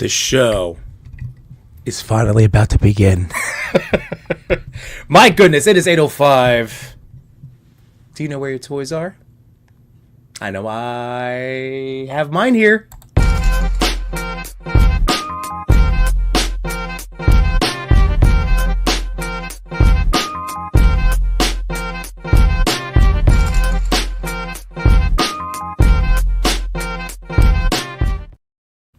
The show is finally about to begin. My goodness, it is 8:05. Do you know where your toys are? I know I have mine here.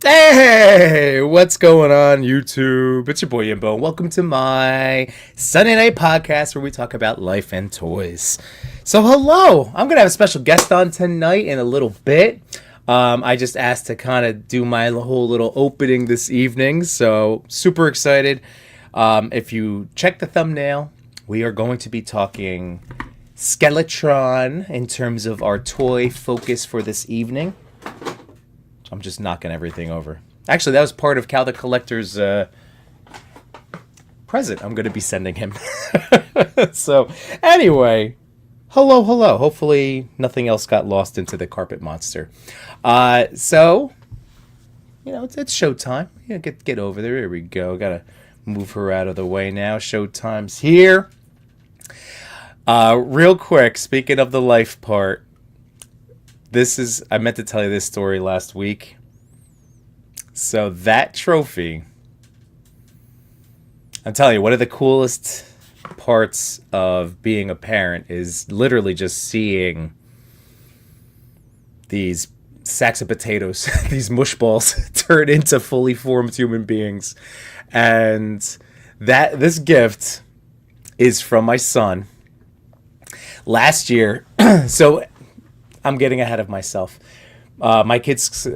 Hey, what's going on, YouTube? It's your boy Yimbo. Welcome to my Sunday night podcast where we talk about life and toys. So hello, I'm going to have a special guest on tonight in a little bit. I just asked to kind of do my whole little opening this evening, so super excited. If you check the thumbnail, we are going to be talking Skeletron in terms of our toy focus for this evening. I'm just knocking everything over. Actually, that was part of Cal the Collector's present I'm going to be sending him. So, anyway, hello. Hopefully, nothing else got lost into the carpet monster. So, you know, it's showtime. Yeah, get over there. Here we go. Got to move her out of the way now. Showtime's here. Real quick, speaking of the life part. I meant to tell you this story last week. So that trophy, I'm telling you, one of the coolest parts of being a parent is literally just seeing these sacks of potatoes, these mush balls turn into fully formed human beings. And this gift is from my son. Last year, so I'm getting ahead of myself. My kid's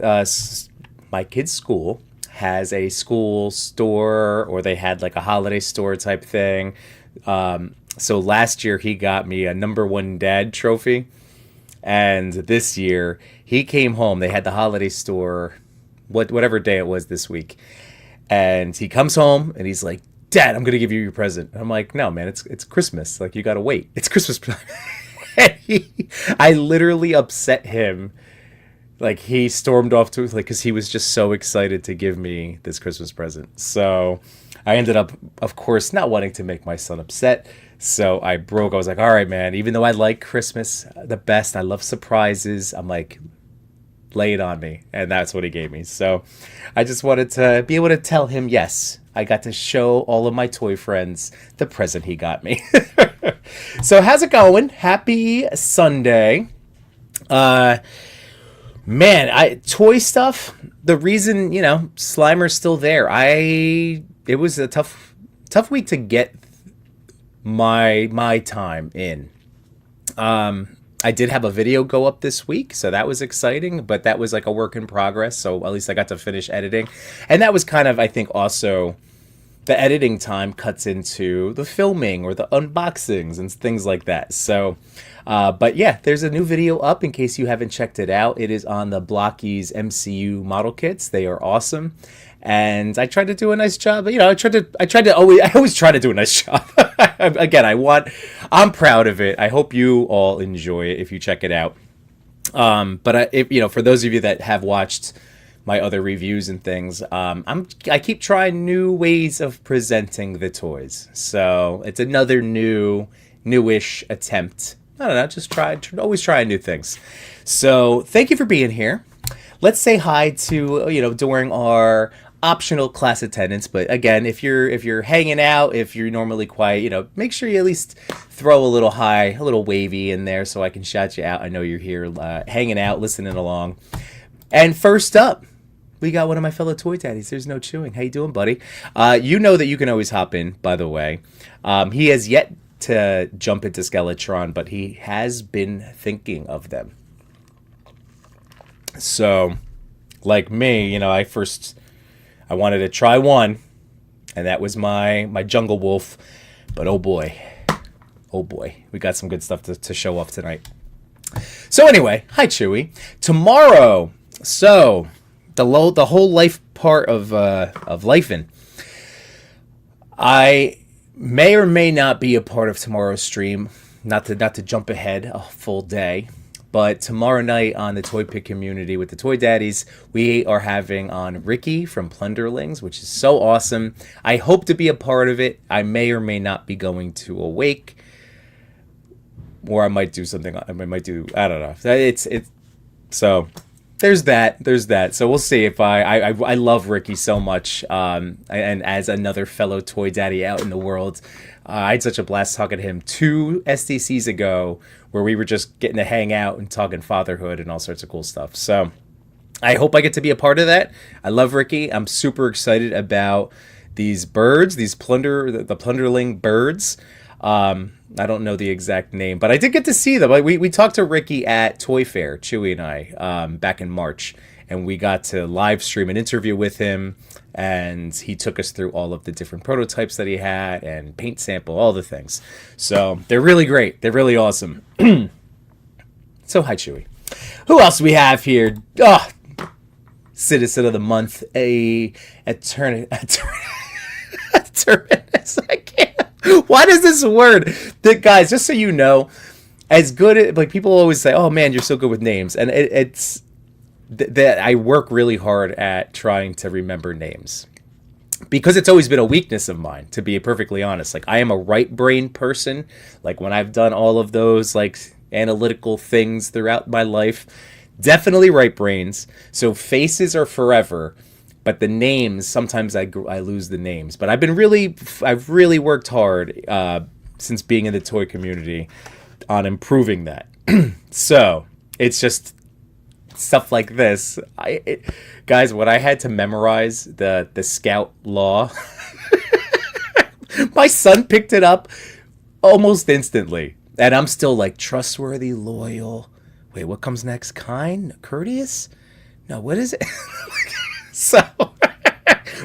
school has a school store, or they had like a holiday store type thing. So last year he got me a number one dad trophy, and this year he came home. They had the holiday store, whatever day it was this week, and he comes home and he's like, "Dad, I'm gonna give you your present." I'm like, "No, man, it's Christmas. Like, you gotta wait. It's Christmas." I literally upset him. Like, he stormed off to, like, because he was just so excited to give me this Christmas present. So I ended up, of course, not wanting to make my son upset. So I was like, all right, man, even though I like Christmas the best, I love surprises. I'm like, lay it on me. And that's what he gave me. So I just wanted to be able to tell him, yes, I got to show all of my toy friends the present he got me. So how's it going? Happy Sunday. Man, toy stuff, the reason, Slimer's still there. It was a tough week to get my time in. I did have a video go up this week, so that was exciting, but that was like a work in progress, so at least I got to finish editing. And that was kind of, I think, also the editing time cuts into the filming or the unboxings and things like that. So, but yeah, there's a new video up in case you haven't checked it out. It is on the Blockies MCU model kits. They are awesome. And I tried to do a nice job. I always try to do a nice job. Again, I'm proud of it. I hope you all enjoy it if you check it out. But for those of you that have watched my other reviews and things, I keep trying new ways of presenting the toys. So it's another newish attempt. I don't know, just always trying new things. So thank you for being here. Let's say hi to, during our optional class attendance. But again, if you're hanging out, if you're normally quiet, make sure you at least throw a little hi, a little wavy in there so I can shout you out. I know you're here hanging out, listening along. And first up, we got one of my fellow toy daddies. There's no chewing. How you doing, buddy? You know that you can always hop in, by the way. He has yet to jump into Skeletron, but he has been thinking of them. So, like me, I wanted to try one, and that was my Jungle Wolf. But oh boy, we got some good stuff to show off tonight. So anyway, hi Chewy. Tomorrow, so the whole life part of lifing. I may or may not be a part of tomorrow's stream. Not to jump ahead a full day, But tomorrow night on the Toy Pick community with the Toy Daddies, we are having on Ricky from Plunderlings, which is so awesome. I hope to be a part of it. I may or may not be going to Awake, or I might do something. I don't know. It's so. There's that. So we'll see if I love Ricky so much. And as another fellow toy daddy out in the world, I had such a blast talking to him 2 SDCs ago, where we were just getting to hang out and talking fatherhood and all sorts of cool stuff. So I hope I get to be a part of that. I love Ricky. I'm super excited about these birds, the Plunderling birds. I don't know the exact name, but I did get to see them. We talked to Ricky at Toy Fair, Chewy and I, back in March, and we got to live stream an interview with him, and he took us through all of the different prototypes that he had and paint sample, all the things. So they're really great. They're really awesome. So hi, Chewy. Who else do we have here? Oh, Citizen of the Month, Eternus. I can't. Why does this word, guys, just so you know, as good at, like, people always say, oh man, you're so good with names, and it's that I work really hard at trying to remember names, because it's always been a weakness of mine, to be perfectly honest. Like, I am a right brain person. Like, when I've done all of those like analytical things throughout my life, definitely right brains. So faces are forever. But the names, sometimes I lose the names. But I've really worked hard since being in the toy community on improving that. So it's just stuff like this. Guys, when I had to memorize the Scout Law, my son picked it up almost instantly. And I'm still like, trustworthy, loyal. Wait, what comes next? Kind? Courteous? No, what is it? So,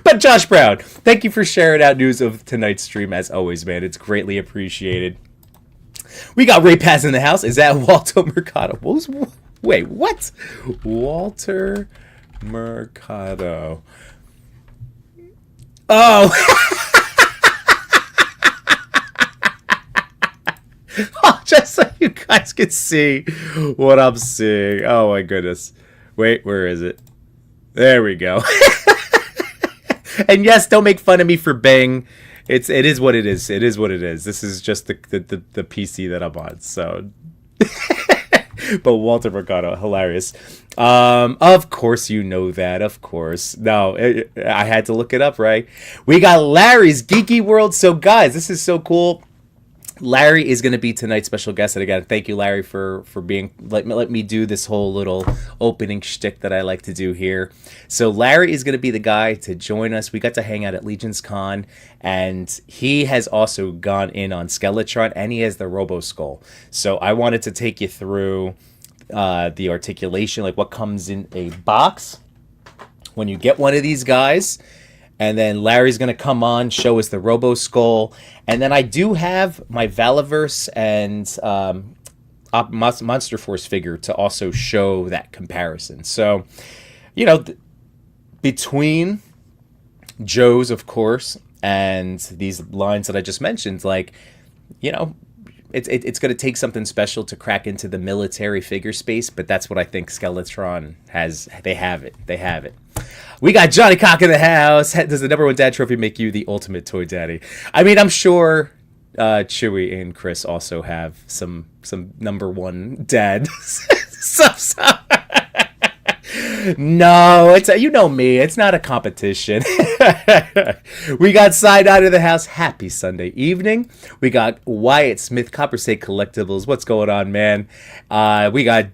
but Josh Brown, thank you for sharing out news of tonight's stream, as always, man. It's greatly appreciated. We got Ray Paz in the house. Is that Walter Mercado? Wait, what? Walter Mercado. Oh. Oh, just so you guys can see what I'm seeing. Oh, my goodness. Wait, where is it? There we go. And yes, don't make fun of me for Bing. It is what it is. It is what it is. This is just the PC that I'm on. So, but Walter Mercado, hilarious. Of course you know that. Of course. No, I had to look it up, right? We got Larry's Geeky World. So guys, this is so cool. Larry is going to be tonight's special guest, and again, thank you, Larry, for being let me do this whole little opening shtick that I like to do here. So Larry is going to be the guy to join us. We got to hang out at Legion's Con, and he has also gone in on Skeletron, and he has the Roboskull. So I wanted to take you through the articulation, like what comes in a box when you get one of these guys. And then Larry's going to come on, show us the Roboskull. And then I do have my Valaverse and Monster Force figure to also show that comparison. So, you know, between Joe's, of course, and these lines that I just mentioned, like, you know, it's going to take something special to crack into the military figure space, but that's what I think Skeletron has. They have it. We got Johnny Cock in the house. Does the #1 dad trophy make you the ultimate toy daddy? I mean, I'm sure Chewy and Chris also have some #1 dad stuff. No, it's you know me. It's not a competition. We got Side Out of the house. Happy Sunday evening. We got Wyatt Smith, Copper State Collectibles. What's going on, man? We got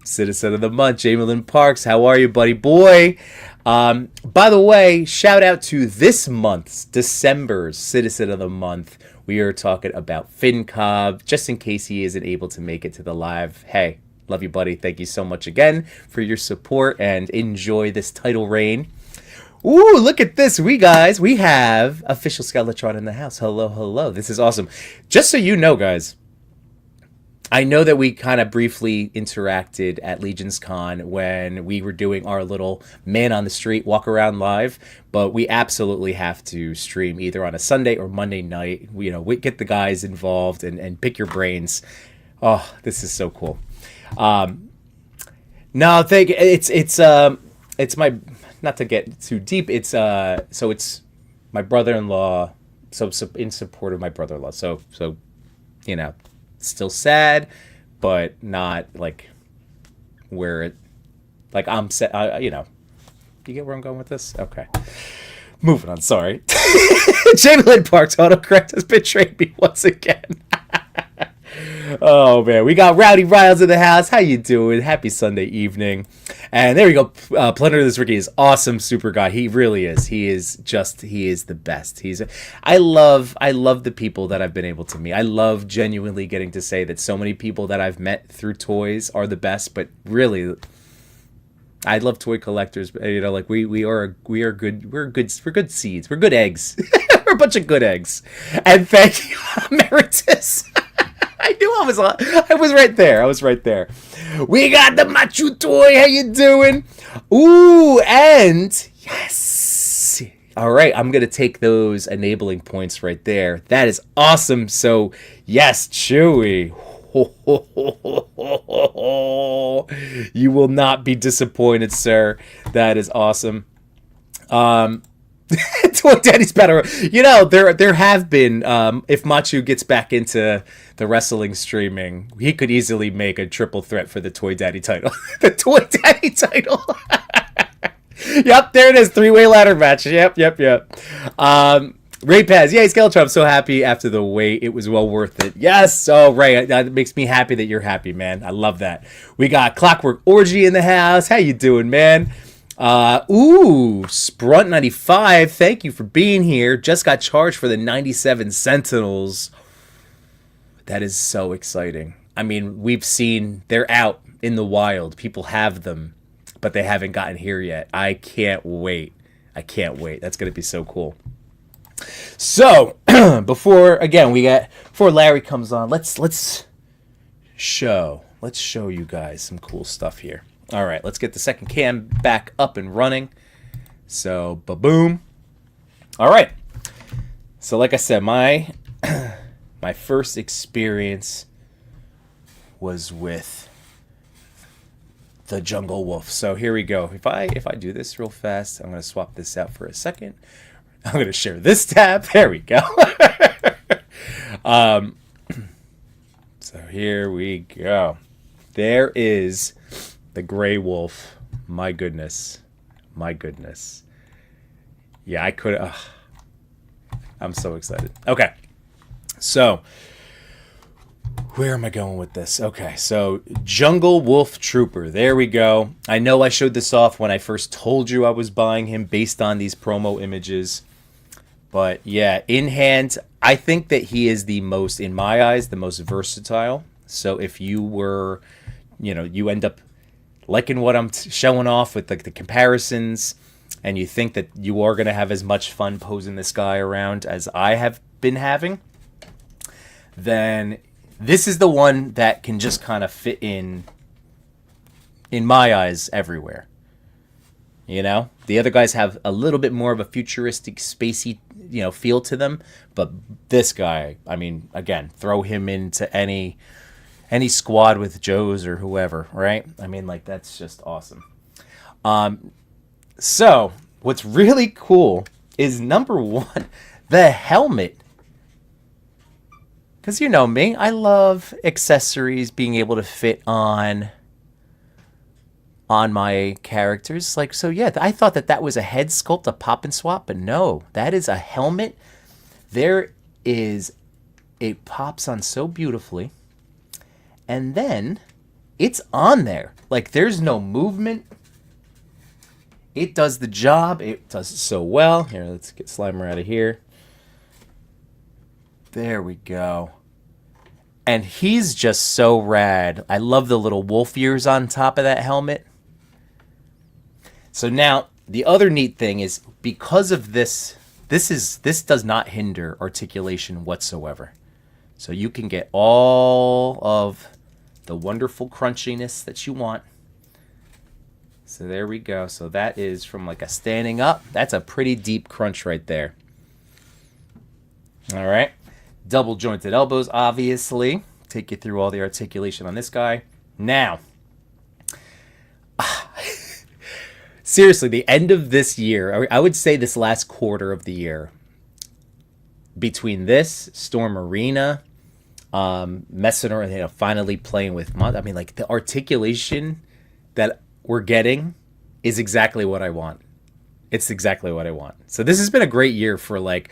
Citizen of the Month, Jamelin Parks. How are you, buddy boy? By the way, shout out to this month's December's Citizen of the Month. We are talking about Finn Cobb, just in case he isn't able to make it to the live. Hey, love you, buddy. Thank you so much again for your support, and enjoy this title reign. Ooh, look at this. We have official Skeletron in the house. Hello. This is awesome. Just so you know, guys, I know that we kind of briefly interacted at Legion's Con when we were doing our little man on the street walk around live, but we absolutely have to stream either on a Sunday or Monday night. You know, we get the guys involved and pick your brains. Oh, this is so cool. No, thank it's my, not to get too deep. It's my brother-in-law. So in support of my brother-in-law. So you know, still sad, but not like where it, like I'm set. You know, you get where I'm going with this? Okay. Moving on. Sorry. Chamberlain Park's autocorrect has betrayed me once again. Oh man, we got Rowdy Riles in the house. How you doing? Happy Sunday evening. And there we go. Plunder this Ricky is awesome super guy. He really is. He is the best. I love the people that I've been able to meet. I love genuinely getting to say that so many people that I've met through toys are the best, but really I love toy collectors. You know, like we are good seeds. We're good eggs. We're a bunch of good eggs. And thank you, Emeritus. I knew I was right there. We got the Machu toy. How you doing? Ooh, and yes. All right, I'm going to take those enabling points right there. That is awesome. So, yes, Chewy. You will not be disappointed, sir. That is awesome. Toy Daddy's better. You know, there have been, if Machu gets back into the wrestling streaming, he could easily make a triple threat for the Toy Daddy title. The Toy Daddy title. Yep, there it is. 3-way ladder match. Yep. Ray Paz. Yay, Skeletron. I'm so happy after the wait. It was well worth it. Yes. Oh, Ray. That makes me happy that you're happy, man. I love that. We got Clockwork Orgy in the house. How you doing, man? Sprunt 95, thank you for being here. Just got charged for the 97 Sentinels. That is so exciting. I mean, we've seen they're out in the wild. People have them, but they haven't gotten here yet. I can't wait. That's going to be so cool. So, before Larry comes on, let's show you guys some cool stuff here. All right, let's get the second cam back up and running. So, ba-boom. All right. So, like I said, my first experience was with the Jungle Wolf. So here we go. If I do this real fast, I'm going to swap this out for a second. I'm going to share this tab. There we go. So here we go. There is the Gray Wolf. My goodness. Yeah, I could. I'm so excited. Okay. So, where am I going with this? Okay, so Jungle Wolf Trooper. There we go. I know I showed this off when I first told you I was buying him based on these promo images. But yeah, in hand, I think that he is the most, in my eyes, the most versatile. So if you were, you end up liking what I'm showing off with like the comparisons, and you think that you are going to have as much fun posing this guy around as I have been having, then this is the one that can just kind of fit in my eyes, everywhere. The other guys have a little bit more of a futuristic, spacey, feel to them. But this guy, I mean, again, throw him into any squad with Joes or whoever, right? I mean, like, that's just awesome. So what's really cool is, number one, the helmet. Because you know me, I love accessories being able to fit on my characters. Like, so yeah, I thought that was a head sculpt, a pop and swap, but no, that is a helmet. It pops on so beautifully. And then it's on there. Like, there's no movement. It does the job. It does it so well. Here, let's get Slimer out of here. There we go. And he's just so rad. I love the little wolf ears on top of that helmet. So now, the other neat thing is, because of this does not hinder articulation whatsoever. So you can get all of the wonderful crunchiness that you want. So there we go. So that is from like a standing up. That's a pretty deep crunch right there. All right. Double jointed elbows, obviously. Take you through all the articulation on this guy. Now, seriously, the end of this year, I would say this last quarter of the year, between this, Storm Arena, messing around, finally playing with I mean, like, the articulation that we're getting is exactly what I want. It's exactly what I want. So this has been a great year for, like,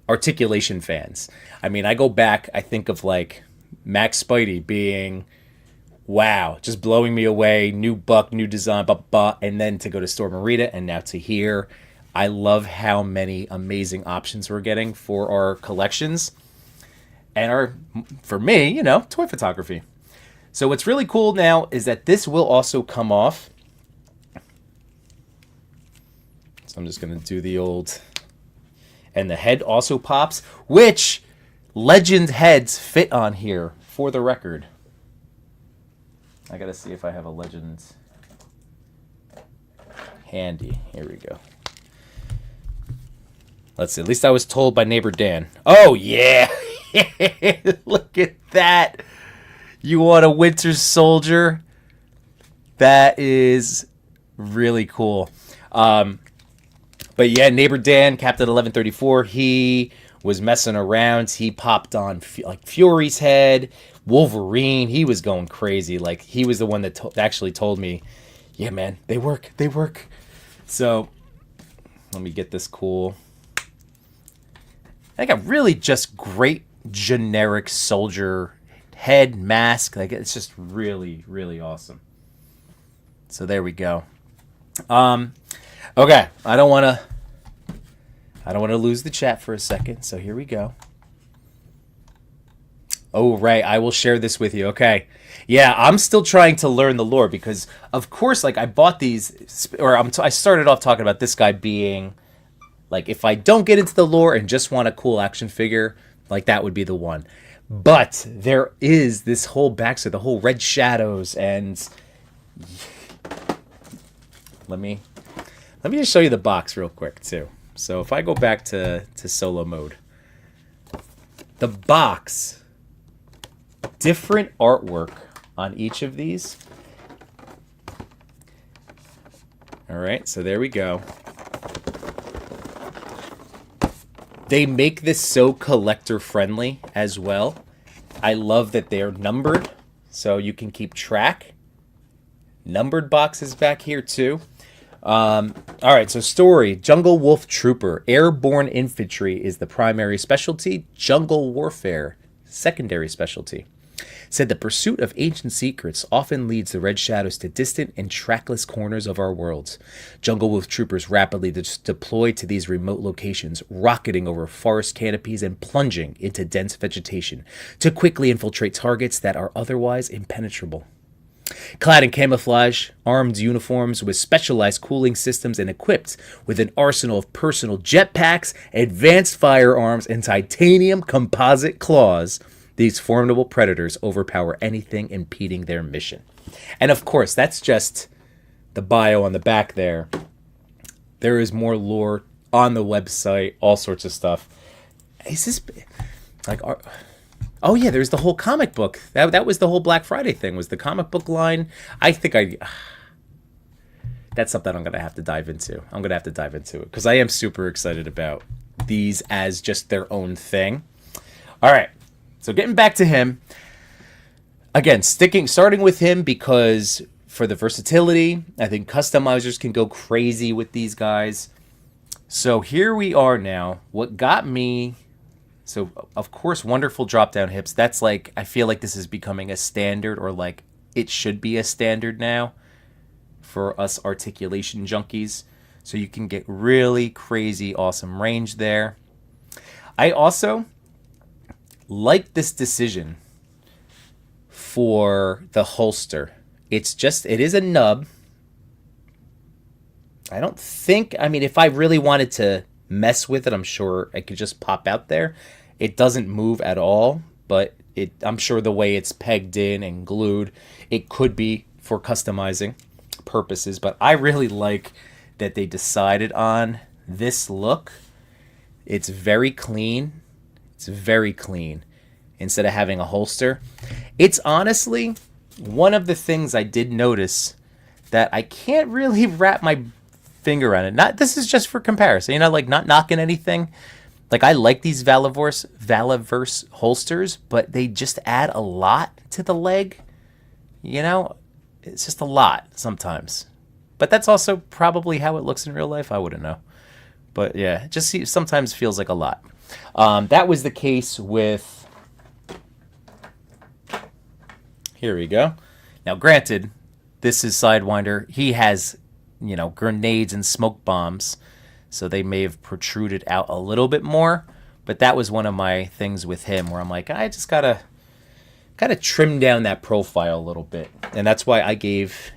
articulation fans. I mean, I go back, I think of, like, Max Spidey being, wow, just blowing me away, new buck, new design, and then to go to Storm Arena, and now to here. I love how many amazing options we're getting for our collections and for me, toy photography. So what's really cool now is that this will also come off. So I'm just going to do the old... And the head also pops, which Legend heads fit on here, for the record. I got to see if I have a Legend handy. Here we go. Let's see. At least I was told by neighbor Dan. Oh, yeah. Look at that. You want a Winter Soldier? That is really cool. But yeah, neighbor Dan, Captain 1134, he was messing around. He popped on like Fury's head, Wolverine. He was going crazy. Like, he was the one that actually told me, yeah, man, they work. So let me get this cool. I got really just great generic soldier head, mask. Like, it's just really, really awesome. So there we go. Okay, I don't want to lose the chat for a second. So here we go. Oh, right, I will share this with you. Okay. Yeah, I'm still trying to learn the lore because, of course, like, I bought these, or I started off talking about this guy being, like, if I don't get into the lore and just want a cool action figure, like, that would be the one. But there is this whole backstory, the whole Red Shadows, and let me just show you the box real quick, too. So if I go back to solo mode, the box, different artwork on each of these. All right, so there we go. They make this so collector friendly as well. I love that they're numbered, so you can keep track. Numbered boxes back here too. All right, so story. Jungle Wolf Trooper. Airborne infantry is the primary specialty. Jungle warfare, secondary specialty. Said the pursuit of ancient secrets often leads the Red Shadows to distant and trackless corners of our worlds. Jungle Wolf troopers rapidly deploy to these remote locations, rocketing over forest canopies and plunging into dense vegetation to quickly infiltrate targets that are otherwise impenetrable. Clad in camouflage, armed uniforms with specialized cooling systems, and equipped with an arsenal of personal jetpacks, advanced firearms, and titanium composite claws, these formidable predators overpower anything impeding their mission. And of course, that's just the bio on the back there. There is more lore on the website, all sorts of stuff. Is this like... Oh yeah, there's the whole comic book. That was the whole Black Friday thing, was the comic book line. That's something I'm going to have to dive into. It because I am super excited about these as just their own thing. All right. So getting back to him, again, starting with him because for the versatility, I think customizers can go crazy with these guys. So here we are now. What got me, so of course, wonderful drop down hips. That's like, I feel like this is becoming a standard, or like it should be a standard now for us articulation junkies. So you can get really crazy, awesome range there. I also like this decision for the holster. It is a nub. I mean, if I really wanted to mess with it, I'm sure it could just pop out there. It doesn't move at all, but I'm sure the way it's pegged in and glued, it could be for customizing purposes, but I really like that they decided on this look. It's very clean. Instead of having a holster. It's honestly, one of the things I did notice that I can't really wrap my finger on it. Not this is just for comparison, like not knocking anything. Like I like these Valaverse holsters, but they just add a lot to the leg. It's just a lot sometimes. But that's also probably how it looks in real life. I wouldn't know. But yeah, it just sometimes feels like a lot. That was the case with... Here we go. Now, granted, this is Sidewinder. He has, grenades and smoke bombs. So they may have protruded out a little bit more. But that was one of my things with him where I'm like, I just gotta trim down that profile a little bit. And that's why I gave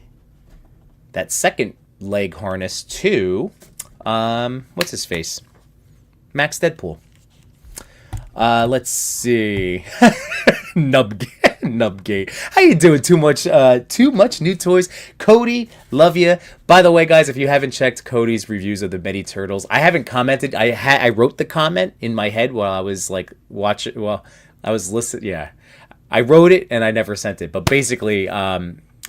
that second leg harness to, what's his face? Max Deadpool. Let's see. Nubgate. How you doing? Too much new toys. Cody, love you. By the way, guys, if you haven't checked Cody's reviews of the Medi Turtles, I haven't commented. I wrote the comment in my head while I was like watching. Well, I was listening. Yeah, I wrote it and I never sent it. But basically,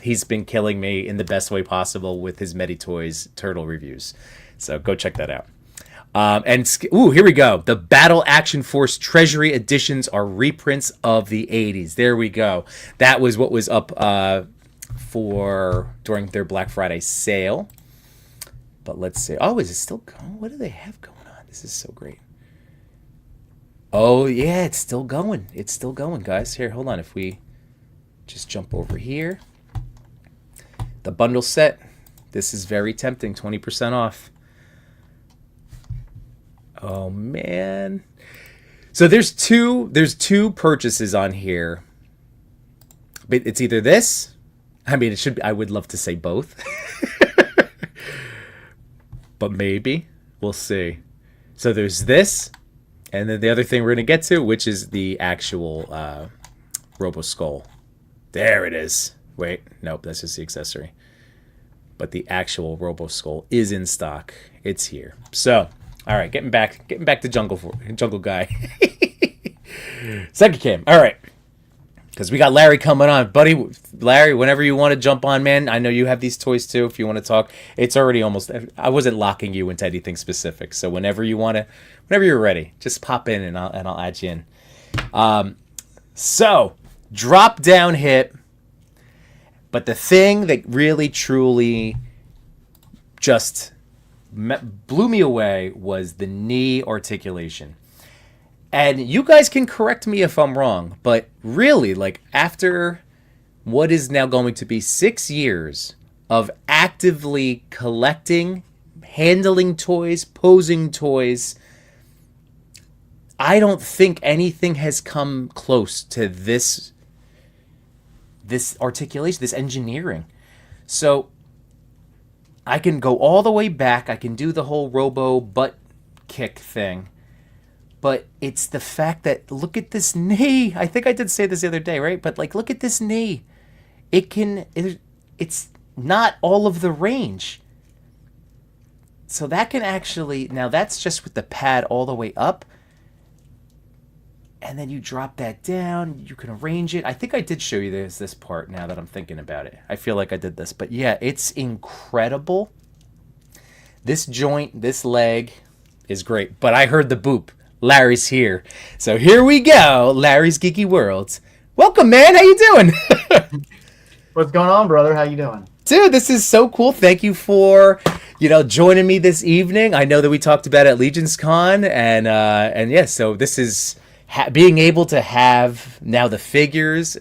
he's been killing me in the best way possible with his Medi Toys turtle reviews. So go check that out. Here we go. The Battle Action Force Treasury editions are reprints of the 80s. There we go. That was what was up during their Black Friday sale. But let's see. Oh, is it still going? What do they have going on? This is so great. Oh, yeah, it's still going. It's still going, guys. Here, hold on. If we just jump over here. The bundle set. This is very tempting. 20% off. Oh man. So there's two purchases on here. But it's either this. I mean, it should be, I would love to say both. But maybe. We'll see. So there's this. And then the other thing we're going to get to, which is the actual Roboskull. There it is. Wait, nope, that's just the accessory. But the actual Roboskull is in stock. It's here. So, all right, getting back to Jungle Guy. Second cam. All right. Because we got Larry coming on. Buddy, Larry, whenever you want to jump on, man, I know you have these toys too. If you want to talk, it's already almost... I wasn't locking you into anything specific. So whenever you're ready, just pop in and I'll add you in. So, drop down hip. But the thing that really, truly just blew me away was the knee articulation. And you guys can correct me if I'm wrong, but really, like, after what is now going to be 6 years of actively collecting, handling toys, posing toys, I don't think anything has come close to this articulation, this engineering. So I can go all the way back. I can do the whole robo butt kick thing. But it's the fact that, look at this knee. I think I did say this the other day, right? But like, look at this knee. It's not all of the range. So that can actually, now that's just with the pad all the way up. And then you drop that down. You can arrange it. I think I did show you this part now that I'm thinking about it. I feel like I did this. But yeah, it's incredible. This joint, this leg is great. But I heard the boop. Larry's here. So here we go. Larry's Geeky World. Welcome, man. How you doing? What's going on, brother? How you doing? Dude, this is so cool. Thank you for, joining me this evening. I know that we talked about it at Legion's Con. And yeah, so this is being able to have now the figures.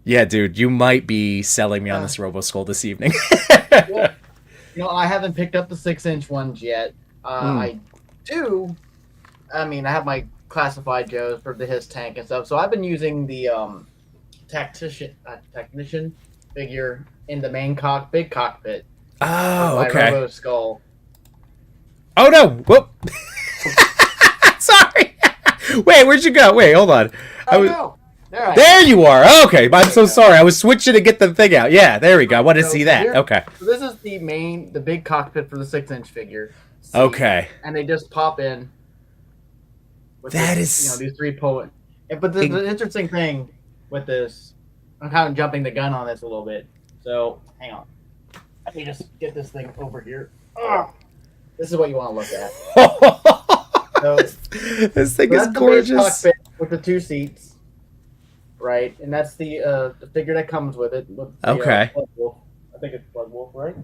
Yeah, dude, you might be selling me on this Roboskull this evening. Well, I haven't picked up the 6-inch ones yet. I do. I mean, I have my classified Joes for his tank and stuff. So I've been using the technician figure in the main big cockpit. Oh, okay. Roboskull. Oh no! Whoop! Sorry. Wait, where'd you go? Wait, hold on. No. There you are. Okay, I'm so sorry. I was switching to get the thing out. Yeah, there we go. I wanted to see that. Okay. So this is the big cockpit for the 6-inch figure. Okay. And they just pop in. That is... these three But the interesting thing with this, I'm kind of jumping the gun on this a little bit. So hang on. Let me just get this thing over here. Ugh. This is what you want to look at. So, this thing is that's gorgeous. the base cockpit with the 2 seats, right? And that's the figure that comes with it. With the, Okay. Blood Wolf. I think it's Blood Wolf, right? I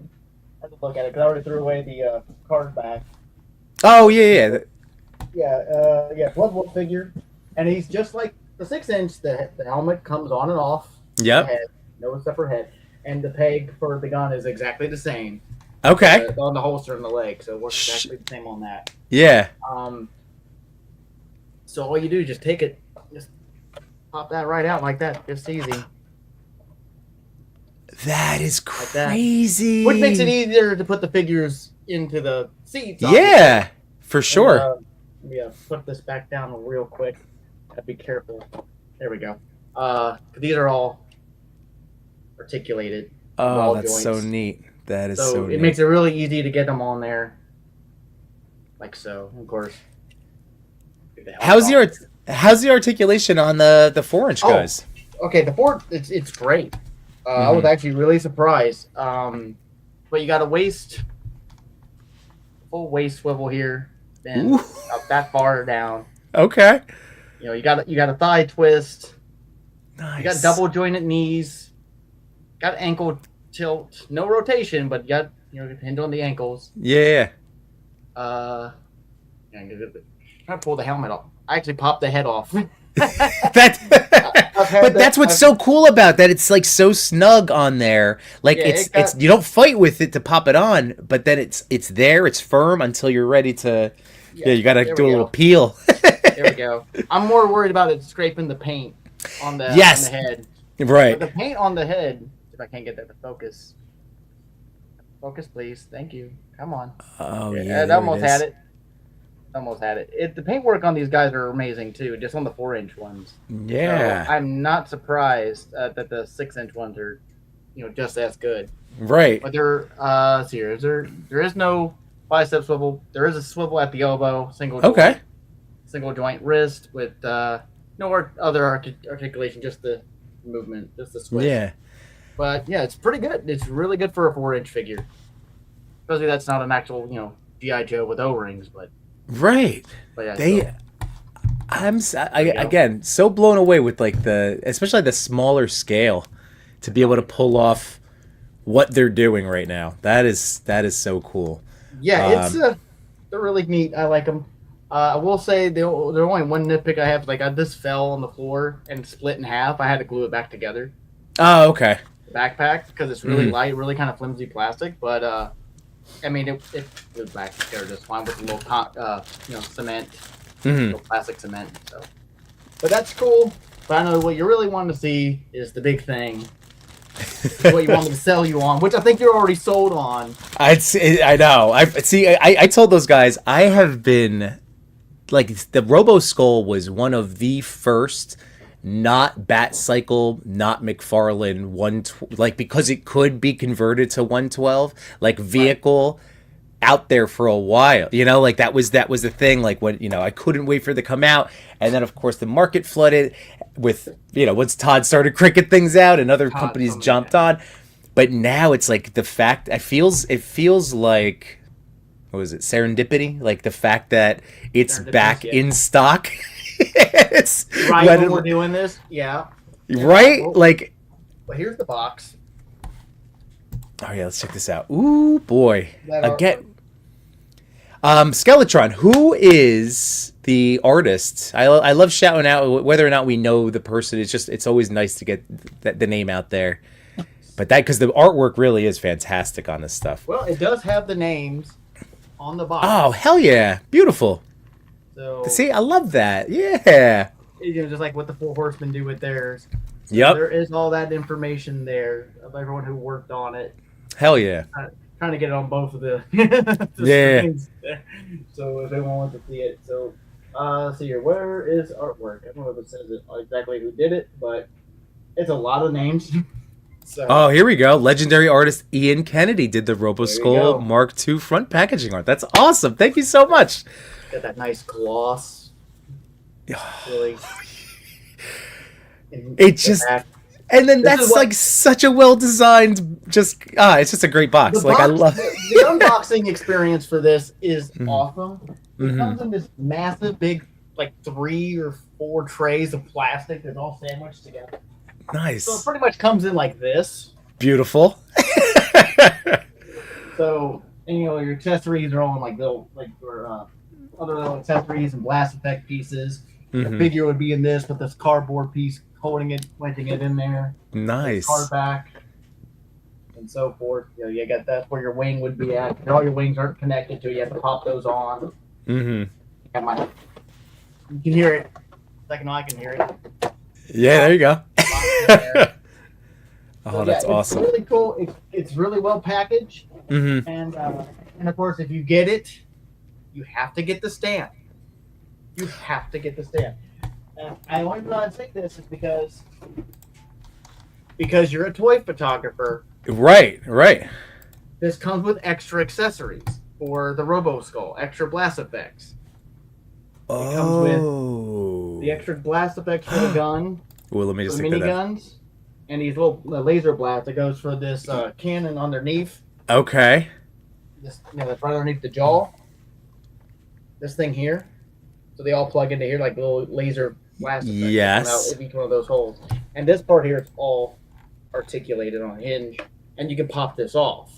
have to look at it because I already threw away the card back. Oh yeah. Yeah, Blood Wolf figure, and he's just like the 6-inch. The helmet comes on and off. Yep. The head, no separate head, and the peg for the gun is exactly the same. Okay. On the holster and the leg, so it works exactly the same on that. Yeah. So all you do is just take it, just pop that right out like that, just easy. That is Like that. crazy. Which makes it easier to put the figures into the seats. Yeah, for sure. And, put this back down real quick. Gotta be careful. There we go. These are all articulated. Oh, that's joints. so neat. That is so neat. It makes it really easy to get them on there. Like so, of course. How's the articulation on the 4-inch guys? Okay, the 4 it's great. I was actually really surprised. But you got a full waist swivel here, and up that far down. Okay. You got a thigh twist. Nice. You got double jointed knees. Got ankle tilt, no rotation, but you got hinge on the ankles. Yeah. I'm trying to pull the helmet off. I actually popped the head off. That's what's so cool about that. It's like so snug on there. Like it's you don't fight with it to pop it on, but then it's there. It's firm until you're ready to. Yeah, you got to do a little peel. There we go. I'm more worried about it scraping the paint on the head. Right. But the paint on the head. If I can't get that to focus. Focus, please. Thank you. Come on. Oh yeah. I almost had it. Almost had it. The paintwork on these guys are amazing too, just on the 4-inch ones. Yeah. So I'm not surprised that the 6-inch ones are, just as good. Right. But there is no bicep swivel. There is a swivel at the elbow, single joint wrist with no other articulation, just the movement, just the switch. Yeah. But yeah, it's pretty good. It's really good for a 4-inch figure. Especially that's not an actual, G.I. Joe with O-rings, but. Right. But yeah, again so blown away with like especially the smaller scale to be able to pull off what they're doing right now. That is so cool. Yeah, they're really neat. I like them. I will say there's only one nitpick I have. Like this fell on the floor and split in half. I had to glue it back together. Oh, okay. The backpack because it's really light, really kind of flimsy plastic, but. I mean, it goes back there just fine with a little, cement, little plastic cement. So, but that's cool. But I know what you really want to see is the big thing. What you want me to sell you on, which I think you're already sold on. I know. I told those guys I have been like the Roboskull was one of the first. Not Bat Cycle, not McFarlane like because it could be converted to 112 like vehicle out there for a while. Like that was the thing. Like when I couldn't wait for it to come out, and then of course the market flooded with once Todd started cricket things out and other companies jumped on. But now it's like the fact it feels like what was it serendipity? Like the fact that it's back in stock. It's right when we're doing this, yeah. Right? Like, but here's the box. Oh yeah, let's check this out. Ooh boy. Again, Skeletron. Who is the artist? I love shouting out whether or not we know the person. It's always nice to get the name out there. But because the artwork really is fantastic on this stuff. Well, it does have the names on the box. Oh hell yeah, beautiful. So, see, I love that. Yeah. Just like what the 4 Horsemen do with theirs. Yep. There is all that information there of everyone who worked on it. Hell yeah. Trying to get it on both of the screens. So if anyone wants to see it. So, see here. Where is artwork? I don't know if it says exactly who did it, but it's a lot of names. So, oh, here we go. Legendary artist Ian Kennedy did the Roboskull Mark II front packaging art. That's awesome. Thank you so much. Got that nice gloss. Really. And then This is that's what- like such a well designed, just it's just a great box. Like I love the unboxing experience for this is Mhm. awesome. It Mhm. comes in this massive, big, like 3 or 4 trays of plastic that's all sandwiched together. Nice. So it pretty much comes in like this. Beautiful. So, and, you know, your accessories are all in like little, like your other little accessories and blast effect pieces. The Mhm. figure would be in this with this cardboard piece holding it, wedging it in there. Nice. Card back. And so forth. You know, you got that's where your wing would be at. All your wings aren't connected to it. You have to pop those on. Mhm. You can hear it. Like, no, I can hear it. Yeah, there you go. Oh, So, that's yeah, awesome. It's really cool. It's really well packaged. Mhm. And of course, if you get it, you have to get the stand. You have to get the stand. And I only reason I say this is because you're a toy photographer. Right, right. This comes with extra accessories for the Roboskull, extra blast effects. comes with Oh. The extra blast effects for the gun, Well, let me for just the take that out. miniguns, and these little laser blasts that goes for this cannon underneath. Okay. This, that's right underneath the jaw. This thing here. So they all plug into here like little laser blast effects that Yes. come out of each one of those holes. And this part here is all articulated on a hinge, and you can pop this off.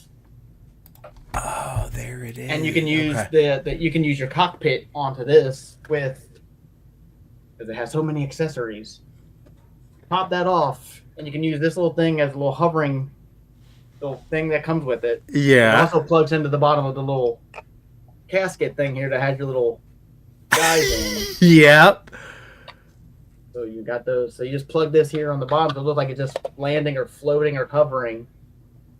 Oh, there it is. And you can use Okay. you can use your cockpit onto this with, because it has so many accessories. Pop that off, and you can use this little thing as a little hovering little thing that comes with it. It Yeah. also plugs into the bottom of the little casket thing here that has your little guys in. Yep. So you got those. So you just plug this here on the bottom to look like it's just landing or floating or hovering.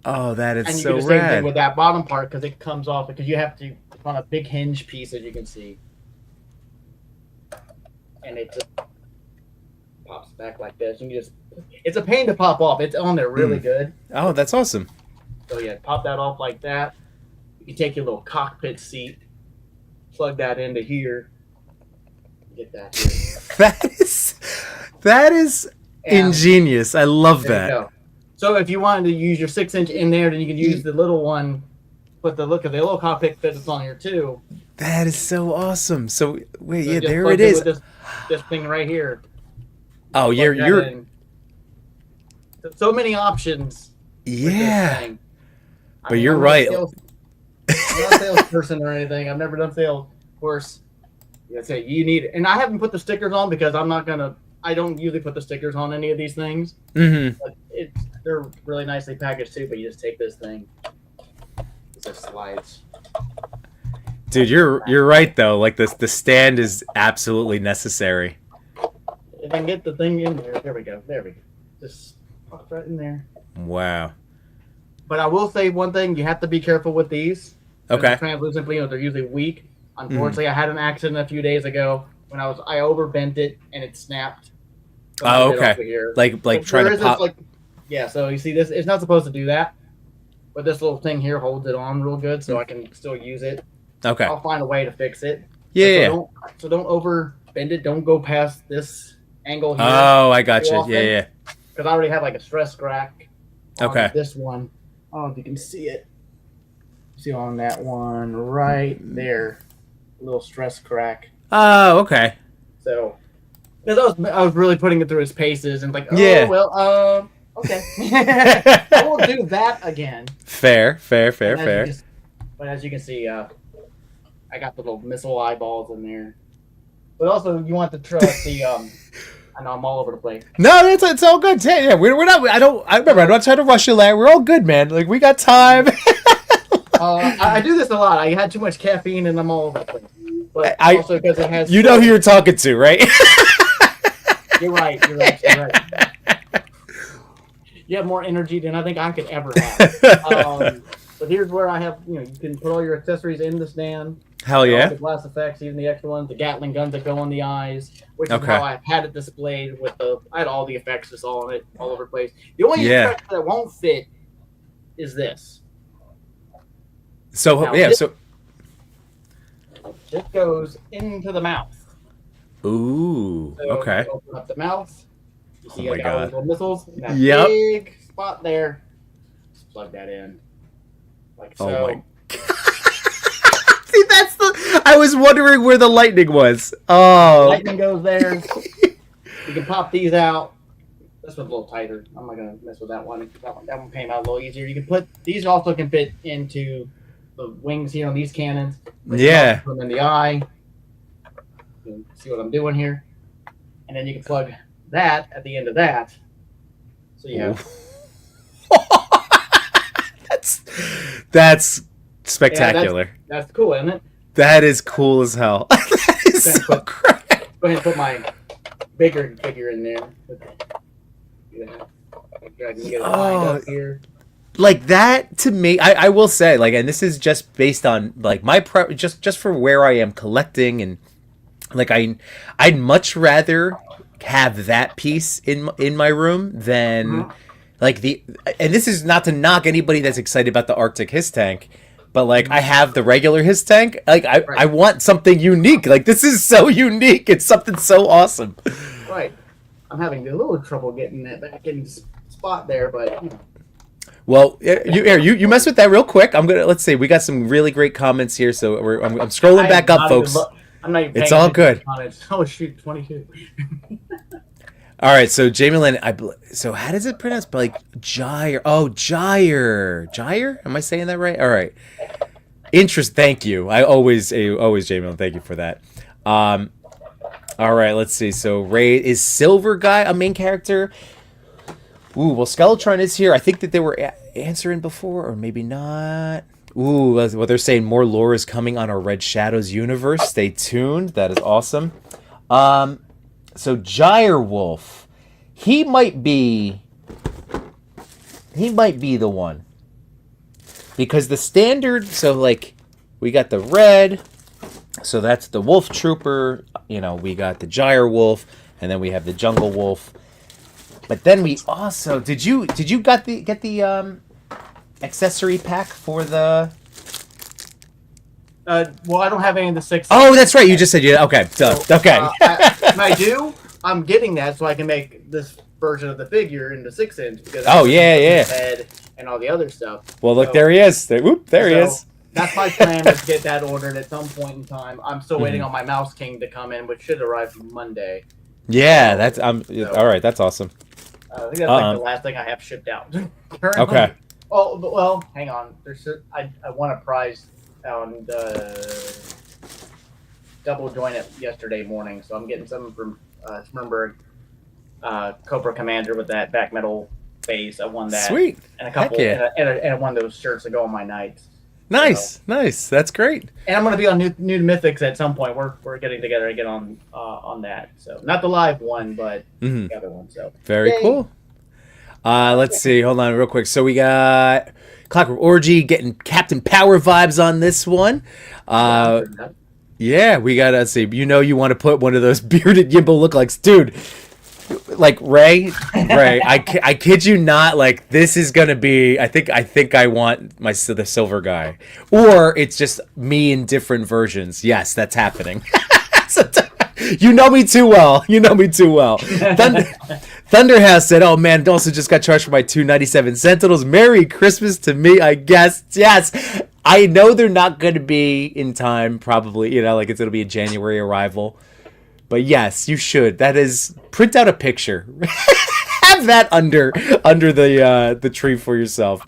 Oh, that is And you so do the same thing rad. with that bottom part because it comes off because you have to on a big hinge piece, as you can see, and it just pops back like this. You can just—it's a pain to pop off. It's on there really good. Oh, that's awesome. So yeah, pop that off like that. You can take your little cockpit seat, plug that into here, get that here. That is And ingenious. I love there you that. go. So if you wanted to use your 6-inch in there, then you can use the little one. But the look of the little cockpit fits on here too. That is so awesome. So wait, So yeah, just there plug it is. With this thing right here. Oh, Plug you're that in. So many options. with this yeah. thing. But you're right. I'm not a salesperson or anything. I've never done sales. Of course, you say you need, and I haven't put the stickers on because I'm not gonna. I don't usually put the stickers on any of these things. Mm-hmm. But they're really nicely packaged too. But you just take this thing. It just slides. Dude, you're right though. Like the stand is absolutely necessary. If I can get the thing in there we go. There we go. Just pop right in there. Wow. But I will say one thing: you have to be careful with these. Okay. Translucent, they're usually weak. Unfortunately, I had an accident a few days ago when I overbent it and it snapped. Oh, Over okay. here. Like But trying there to is this, pop. yeah. So you see this? It's not supposed to do that, but this little thing here holds it on real good, so I can still use it. Okay. I'll find a way to fix it. Yeah. So don't over bend it. Don't go past this angle here. Oh, I got too you. often. Yeah. Because I already have like a stress crack. On Okay. This one. Oh, if you can see it. See on that one right there, a little stress crack. Oh, okay. So, because I was really putting it through its paces and like, oh Yeah. well, okay, I won't do that again. Fair. But as you can see, I got the little missile eyeballs in there. But also, you want to trust the I know I'm all over the place. No, it's all good. Yeah, we're not. I remember. I'm not trying to rush you, Larry. We're all good, man. Like we got time. I do this a lot. I had too much caffeine and I'm all over the place. But I- also because it has. You know who you're talking to, right? You're right. You're right. You have more energy than I think I could ever have. But here's where I have, you can put all your accessories in the stand. Hell All yeah. the glass effects, even the extra ones, the Gatling guns that go on the eyes, which is Okay. how I've had it displayed with I had all the effects just all on it, all over the place. The only Yeah. effect that won't fit is this. So Now, yeah. this- So This goes into the mouth. ooh. So Okay. you open up the mouth, You Oh see, my I got all those god. little missiles. And that Yep. big spot there. Just plug that in, like Oh so. my. See, that's the. I was wondering where the lightning was. Oh. Lightning goes there. You can pop these out. This one's a little tighter. I'm not gonna mess with that one. That one came out a little easier. You can put these also can fit into the wings here on these cannons. Yeah. Put them in the eye. You can see what I'm doing here, and then you can plug that at the end of that. So you have. That's spectacular. Yeah, that's cool, isn't it? That is cool as hell. That is so great. Go ahead and put my bigger figure in there. I can get it lined up here. Like that to me, I will say, like, and this is just based on like my just for where I am collecting, and like I'd much rather have that piece in my room than like and this is not to knock anybody that's excited about the Arctic His Tank, but like I have the regular His Tank. Like I want something unique. Like this is so unique. It's something so awesome. Right. I'm having a little trouble getting that back in spot there, but. Well, you mess with that real quick. Let's see. We got some really great comments here, so I'm scrolling back up, folks. I'm not even it's all good. Oh shoot, 22. All right, so Jamie Lynn, so how does it pronounce? Like Gyre. Oh, Gyre. Gyre? Am I saying that right? All right. Thank you. I always Jamie Lynn, thank you for that. All right, let's see. So Ray is Silver Guy a main character? Ooh, well, Skeletron is here. I think that they were answering before, or maybe not. Ooh, well, they're saying more lore is coming on our Red Shadows universe. Stay tuned. That is awesome. So Gyre Wolf, he might be the one, because the standard. So like, we got the red. So that's the Wolf Trooper. You know, we got the Gyre Wolf, and then we have the Jungle Wolf. But then we also did you get the accessory pack for the? Well, I don't have any of the 6. Oh, that's right. You just said you. Okay, so, okay. I do. I'm getting that so I can make this version of the figure into 6-inch because head and all the other stuff. Well, look, there he is. There he is. That's my plan, is get that ordered at some point in time. I'm still waiting on my Mouse King to come in, which should arrive Monday. Yeah, that's all right. That's awesome. I think that's like the last thing I have shipped out. Okay. Oh, well, hang on. I won a prize on the double joint yesterday morning, so I'm getting some from Smernberg, Cobra Commander with that back metal base. I won that. Sweet. And a couple, and one of those shirts that go on my nights. Nice, so. Nice. That's great. And I'm going to be on New Mythics at some point. We're getting together again on that. So not the live one, but the other one. So very cool. Let's see. Hold on, real quick. So we got Clockwork Orgy getting Captain Power vibes on this one. Yeah, we got. Let's see. You want to put one of those bearded Yimbo lookalikes, dude. Like Ray, I kid you not. Like this is gonna be. I think I want the Silver Guy, or it's just me in different versions. Yes, that's happening. You know me too well. Thunderhouse said, "Oh man, Dawson just got charged for my 297 Sentinels. Merry Christmas to me, I guess." Yes, I know they're not going to be in time. Probably, like it'll be a January arrival. But yes, you should. That is, print out a picture. Have that under the tree for yourself.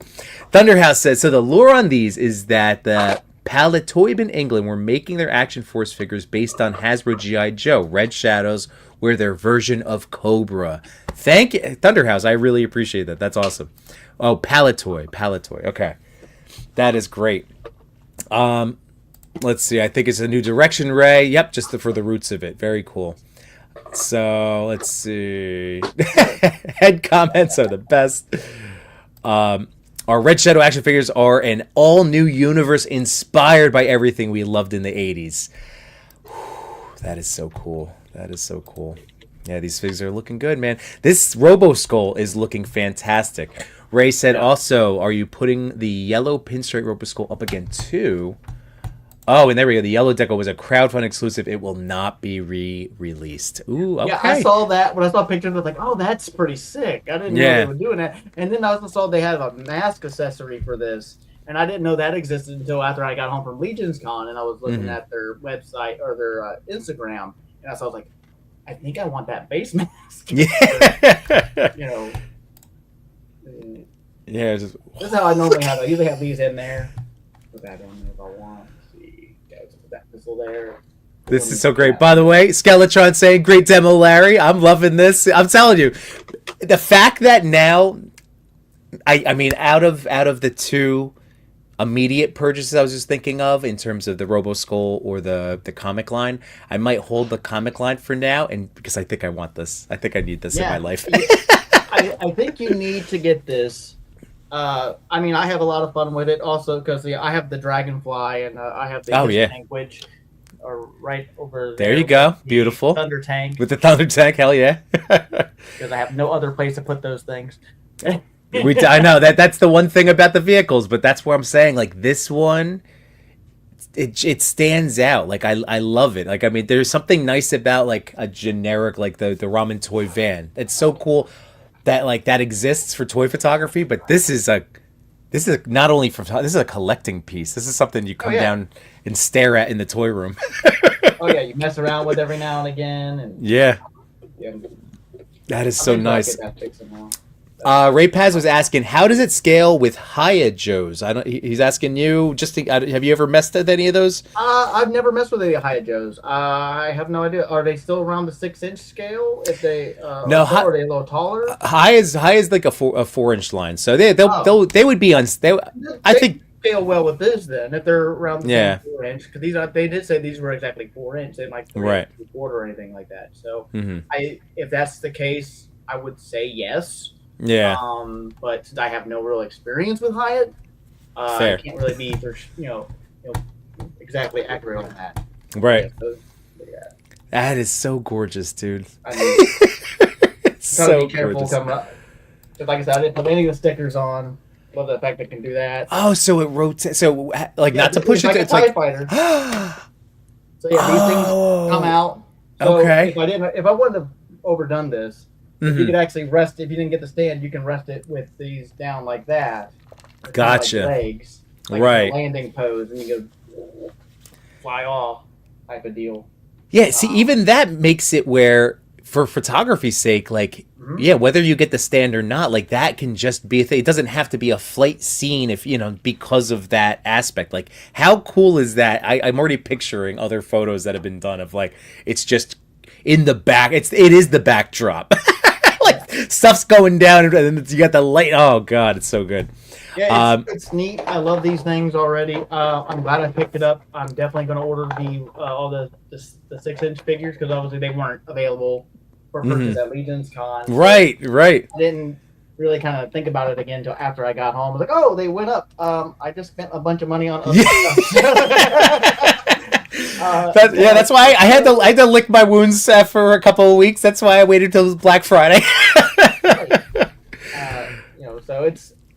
Thunderhouse says, so the lore on these is that the Palitoyb in England were making their Action Force figures based on Hasbro G.I. Joe. Red Shadows were their version of Cobra. Thank you, Thunderhouse. I really appreciate that. That's awesome. Oh, Palitoy. Okay. That is great. Let's see. I think it's a new direction, Ray. Yep, just for the roots of it. Very cool. So let's see. Head comments are the best. Our Red Shadow action figures are an all-new universe inspired by everything we loved in the 80s. That is so cool. Yeah, these figures are looking good, man. This Roboskull is looking fantastic. Ray said also, are you putting the yellow pinstripe Roboskull up again too? Oh, and there we go. The Yellow Deco was a crowdfund exclusive. It will not be re-released. Ooh, okay. Yeah, I saw that when I saw pictures. I was like, "Oh, that's pretty sick." I didn't know they were doing that. And then I also saw they had a mask accessory for this, and I didn't know that existed until after I got home from Legion's Con, and I was looking at their website or their Instagram, and I was like, "I think I want that face mask." Yeah. You know. Yeah. This is how I normally have. I usually have these in there. Put that in there if I want. Put that pistol there. This is so great. By the way, Skeletron saying, great demo, Larry. I'm loving this. I'm telling you, the fact that now, I mean, out of the two immediate purchases I was just thinking of in terms of the Roboskull or the comic line, I might hold the comic line for now, and because I think I want this. I think I need this in my life. I think you need to get this. I mean, I have a lot of fun with it also because I have the Dragonfly and I have the tank, which are right over there. There you go. Beautiful. Thunder Tank. With the Thunder Tank, hell yeah. Because I have no other place to put those things. I know that's the one thing about the vehicles, but that's where I'm saying, like, this one, it stands out. Like, I love it. Like, I mean, there's something nice about, like, a generic, like, the ramen toy van. It's so cool that, like, that exists for toy photography, but this is not only for, this is a collecting piece. This is something you come down and stare at in the toy room. Oh yeah, you mess around with every now and again. And yeah. That is so nice. Ray Paz was asking, how does it scale with Haya Joes? He's asking you, have you ever messed with any of those? I've never messed with any Haya Joes. I have no idea. Are they still around the 6-inch scale? If they no, are they a little taller? Haya's like a 4-inch line, so they would be on. I think scale well with this then if they're around the 4-inch, because they did say these were exactly 4-inch, they like 3 quarter or anything like that. So if that's the case, I would say yes. Yeah. But since I have no real experience with Hyatt, I can't really be exactly accurate on that. Right. Yeah. That is so gorgeous, dude. I mean, it's so be careful gorgeous. Coming up. Just like I said, I didn't put any of the stickers on. Love the fact it can do that. Oh, so it rotates. So like not to push it. It's like a TIE fighter. So yeah, these things come out. So if I wouldn't have overdone this. If you could actually rest, if you didn't get the stand, you can rest it with these down like that. Gotcha. Like legs, like right. Landing pose, and you go fly off type of deal. Yeah, see, even that makes it where, for photography's sake, like, whether you get the stand or not, like, that can just be a thing. It doesn't have to be a flight scene because of that aspect. Like, how cool is that? I'm already picturing other photos that have been done of, like, it's just in the back. It is the backdrop. Like, stuff's going down, and then you got the light. Oh god, it's so good. Yeah, it's neat. I love these things already. I'm glad I picked it up. I'm definitely going to order all the 6-inch figures because obviously they weren't available for purchase at Legion's Con. So right. I didn't really kind of think about it again until after I got home. I was like, oh, they went up. I just spent a bunch of money on other stuff. That's why I had to lick my wounds for a couple of weeks. That's why I waited till Black Friday. So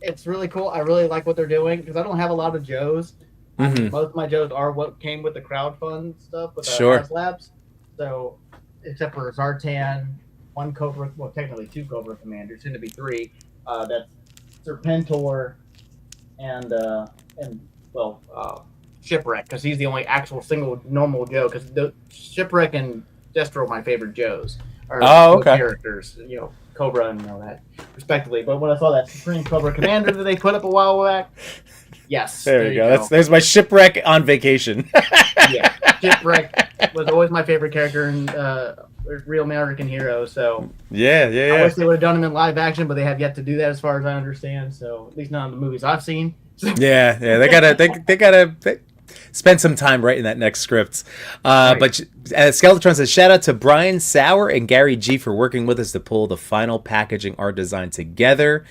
it's really cool. I really like what they're doing because I don't have a lot of Joes. Most of my Joes are what came with the crowdfund stuff with the Labs. So except for Zartan, one Cobra, well technically 2 Cobra Commanders, soon to be 3. That's Serpentor and Shipwreck, because he's the only actual single normal Joe. Because the Shipwreck and Destro are my favorite Joes. Characters, Cobra and that, respectively. But when I saw that Supreme Cobra Commander that they put up a while back, yes, there you go. There's my Shipwreck on vacation. Yeah, Shipwreck was always my favorite character in Real American Hero. So yeah. I wish they would have done him in live action, but they have yet to do that, as far as I understand. So at least none of the movies I've seen. Yeah, they gotta spend some time writing that next script. But Skeletron says, shout out to Brian Sauer and Gary G for working with us to pull the final packaging art design together.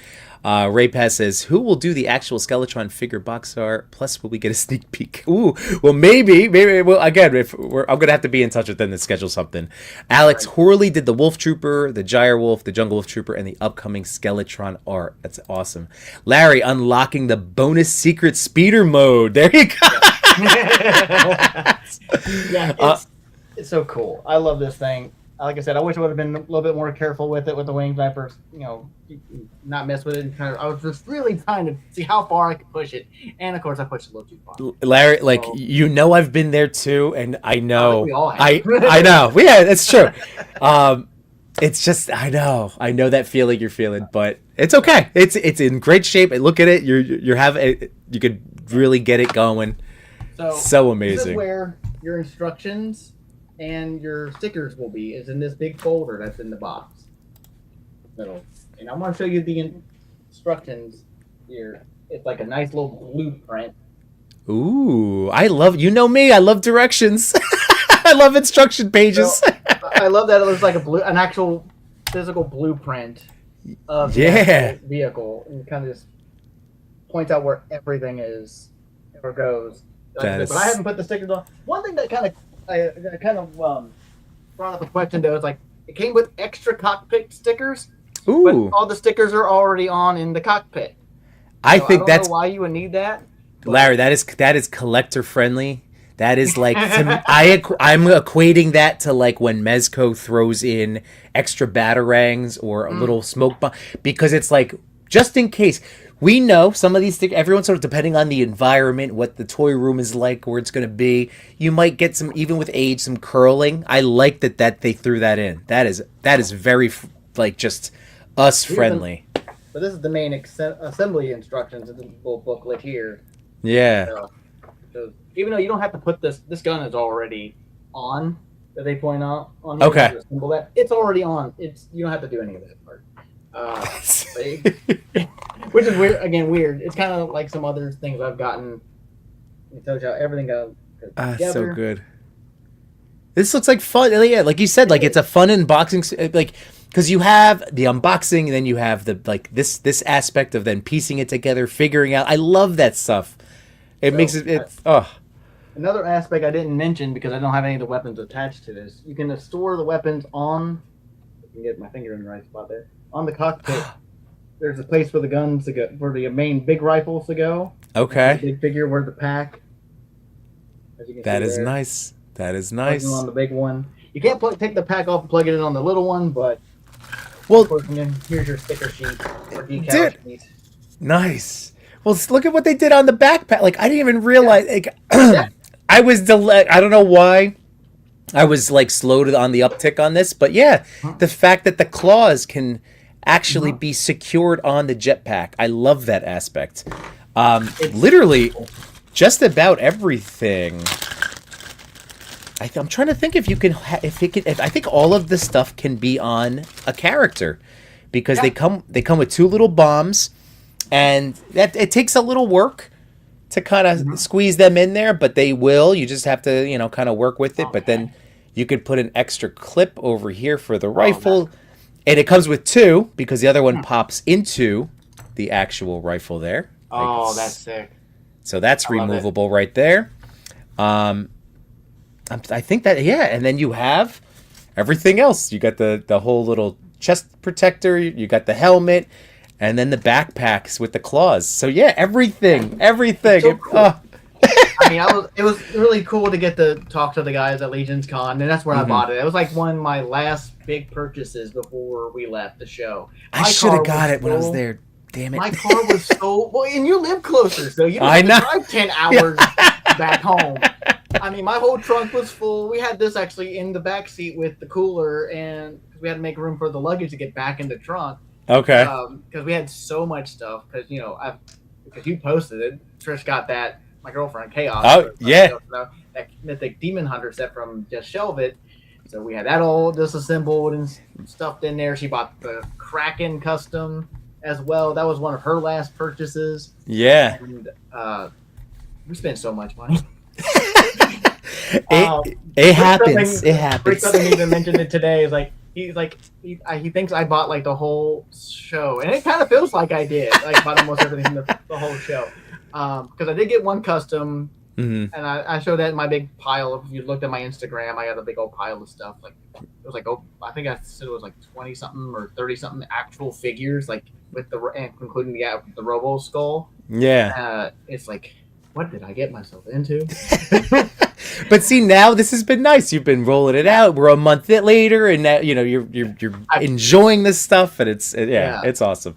Ray Paz says, who will do the actual Skeletron figure box art? Plus, will we get a sneak peek? Ooh, well, maybe. Well, again, I'm going to have to be in touch with them to schedule something. Alex Horley did the Wolf Trooper, the Gyre Wolf, the Jungle Wolf Trooper, and the upcoming Skeletron art. That's awesome. Larry, unlocking the bonus secret speeder mode. There you go. Yeah, it's so cool. I love this thing. Like I said, I wish I would have been a little bit more careful with it with the wings when I first, not mess with it. And I was just really trying to see how far I could push it, and of course, I pushed it a little too far. Larry, like I've been there too, and I know I think we all have. I know, yeah, that's true. It's just I know that feeling you're feeling, but it's okay. It's in great shape. And look at it. You're having you could really get it going. So amazing. This is where your instructions and your stickers will be. Is in this big folder that's in the box. And I'm going to show you the instructions here. It's like a nice little blueprint. Ooh, I love me. I love directions. I love instruction pages. So, I love that it looks like an actual physical blueprint of the vehicle, and kind of just points out where everything is, where it goes. But I haven't put the stickers on. One thing that kind of brought up a question though is like it came with extra cockpit stickers. Ooh. But all the stickers are already on in the cockpit. I think that's why you would need that. Larry, that is collector friendly. That is like I'm equating that to like when Mezco throws in extra batarangs or a little smoke bomb, because it's like just in case. We know some of these things, everyone's sort of depending on the environment, what the toy room is like, where it's going to be. You might get some, even with age, some curling. I like that they threw that in. That is very like just us friendly. But this is the main assembly instructions in the little booklet here. Yeah. So even though you don't have to put this gun is already on, that they point out on here. Okay. To assemble that. It's already on. You don't have to do any of that part. Which is weird. Again, weird. It's kind of like some other things I've gotten. It tells you how everything goes together. So good. This looks like fun. Yeah, like you said, like it's a fun unboxing. Like because you have the unboxing, and then you have the like this aspect of then piecing it together, figuring out. I love that stuff. It makes it. Another aspect I didn't mention because I don't have any of the weapons attached to this. You can store the weapons on. I can get my finger in the right spot there. On the cockpit, there's a place for the guns to go, for the main big rifles to go. Okay. Big figure where the pack. That is nice. That is nice. On the big one, you can't take the pack off and plug it in on the little one, but here's your sticker sheet or decal sheet. Nice. Well, look at what they did on the backpack. Like I didn't even realize. Like, I was delayed. I don't know why. I was like slowed on the uptick on this, but the fact that the claws can actually be secured on the jetpack. I love that aspect. Literally, just about everything. I'm trying to think if you can. If I think all of the stuff can be on a character, because they come with two little bombs, and that it takes a little work to kind of squeeze them in there, but they will. You just have to kind of work with it. But then you could put an extra clip over here for the rifle. And it comes with two, because the other one pops into the actual rifle there. Oh, that's sick. So that's removable right there. I think that, and then you have everything else. You got the whole little chest protector, you got the helmet, and then the backpacks with the claws. So everything. So cool. I mean, it was really cool to get to talk to the guys at Legion's Con, and that's where I bought it. It was like one of my last big purchases before we left the show. I should have got it when I was there. Damn it. My car was so... Well, and you live closer, so you don't have to drive 10 hours back home. I mean, my whole trunk was full. We had this actually in the back seat with the cooler, and we had to make room for the luggage to get back in the trunk. Okay. Because we had so much stuff. Because, because you posted it. Trish got that. My girlfriend, Chaos. Oh, yeah. That mythic Demon Hunter set from Just Shelve It. So we had that all disassembled and stuffed in there. She bought the Kraken custom as well. That was one of her last purchases. Yeah. And we spent so much money. It happens. It happens. Rick Southern even mentioned it today. He thinks I bought like the whole show, and it kind of feels like I did. Like bought almost everything from the whole show. Because I did get one custom, and I showed that in my big pile. If you looked at my Instagram, I got a big old pile of stuff. Like it was like I think I said it was like 20 something or 30 something actual figures, like with including the Roboskull. Yeah. It's like what did I get myself into? But see, now this has been nice. You've been rolling it out. We're a month later, and now you're enjoying this stuff, and it's awesome.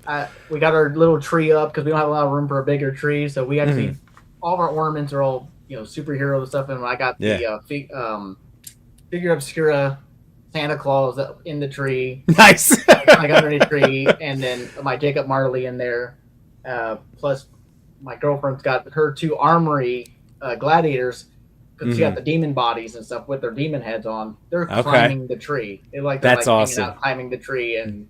We got our little tree up because we don't have a lot of room for a bigger tree, so we actually all of our ornaments are all superhero stuff, and I got the figure obscura Santa Claus in the tree. Nice. Like underneath the tree, and then my Jacob Marley in there. Plus, my girlfriend's got her 2 armory gladiators. Because she got the demon bodies and stuff with their demon heads on. They're climbing the tree. That's awesome. Hanging out, climbing the tree, and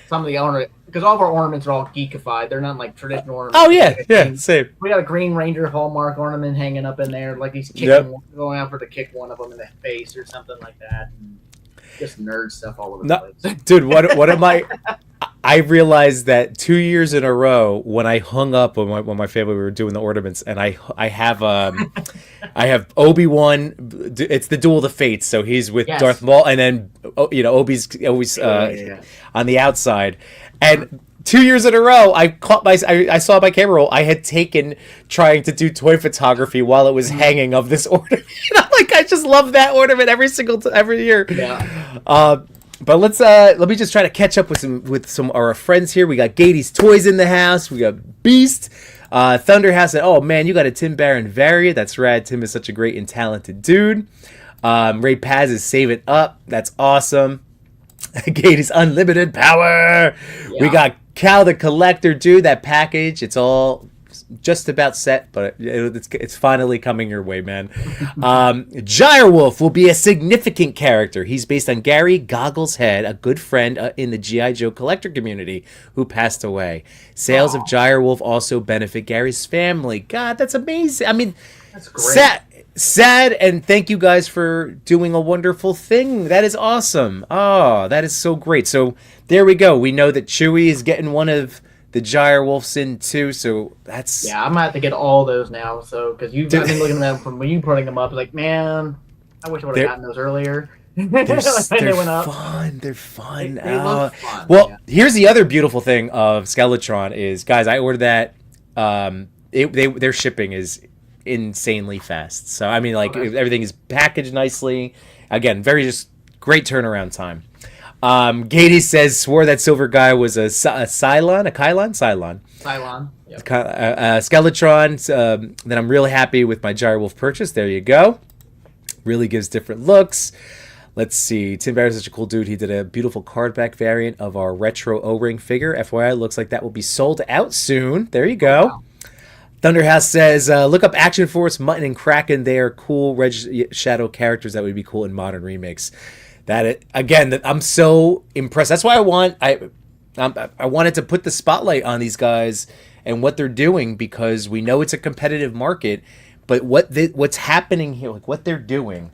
some of the ornaments, because all of our ornaments are all geekified. They're not like traditional ornaments. Oh yeah, same. We got a Green Ranger Hallmark ornament hanging up in there, like he's kicking, going out to kick one of them in the face or something like that. And just nerd stuff all over the place. Dude, what am I? I realized that 2 years in a row when I hung up when my family were doing the ornaments, and I have I have Obi-Wan. It's the Duel of the Fates, so he's with Darth Maul, and then Obi's always on the outside. And 2 years in a row, I saw my camera roll. I had taken trying to do toy photography while it was hanging of this ornament. I'm like, I just love that ornament every year. Yeah. But let me just try to catch up with some of our friends here. We got Gady's Toys in the house. We got Beast, Thunderhouse, and oh man, you got a Tim Barron variant. That's rad. Tim is such a great and talented dude. Ray Paz is saving up. That's awesome. Gady's unlimited power. Yeah. We got Cal the Collector, dude. That package, it's all just about set, but it's finally coming your way, man. Gyrewolf will be a significant character. He's based on Gary Goggles Head, a good friend in the G.I. Joe collector community who passed away. Sales of Gyrewolf also benefit Gary's family. God, that's amazing. I mean, that's great. Sad, and thank you guys for doing a wonderful thing. That is awesome. Oh, that is so great. So there we go. We know that Chewie is getting one of the Gyrewolf's in too, so that's... Yeah, I'm gonna have to get all those now, so, because I've been looking at them from when you putting them up, like, man, I wish I would have gotten those earlier. They're fun. They're fun. They look fun. Well, here's the other beautiful thing of Skeletron is, guys, I ordered that, their shipping is insanely fast. So, I mean, like, everything is packaged nicely. Again, very just great turnaround time. Gady says, swore that silver guy was a Cylon? Cylon. Yep. Skeletron. Then I'm really happy with my Gyrewolf purchase. There you go. Really gives different looks. Let's see. Tim Barrett's such a cool dude. He did a beautiful cardback variant of our retro O-ring figure. FYI, looks like that will be sold out soon. There you go. Wow. Thunderhouse says, look up Action Force, Mutton, and Kraken. They are cool Red Shadow characters that would be cool in modern remakes. I'm so impressed. That's why I wanted to put the spotlight on these guys and what they're doing, because we know it's a competitive market, but what's happening here, like what they're doing,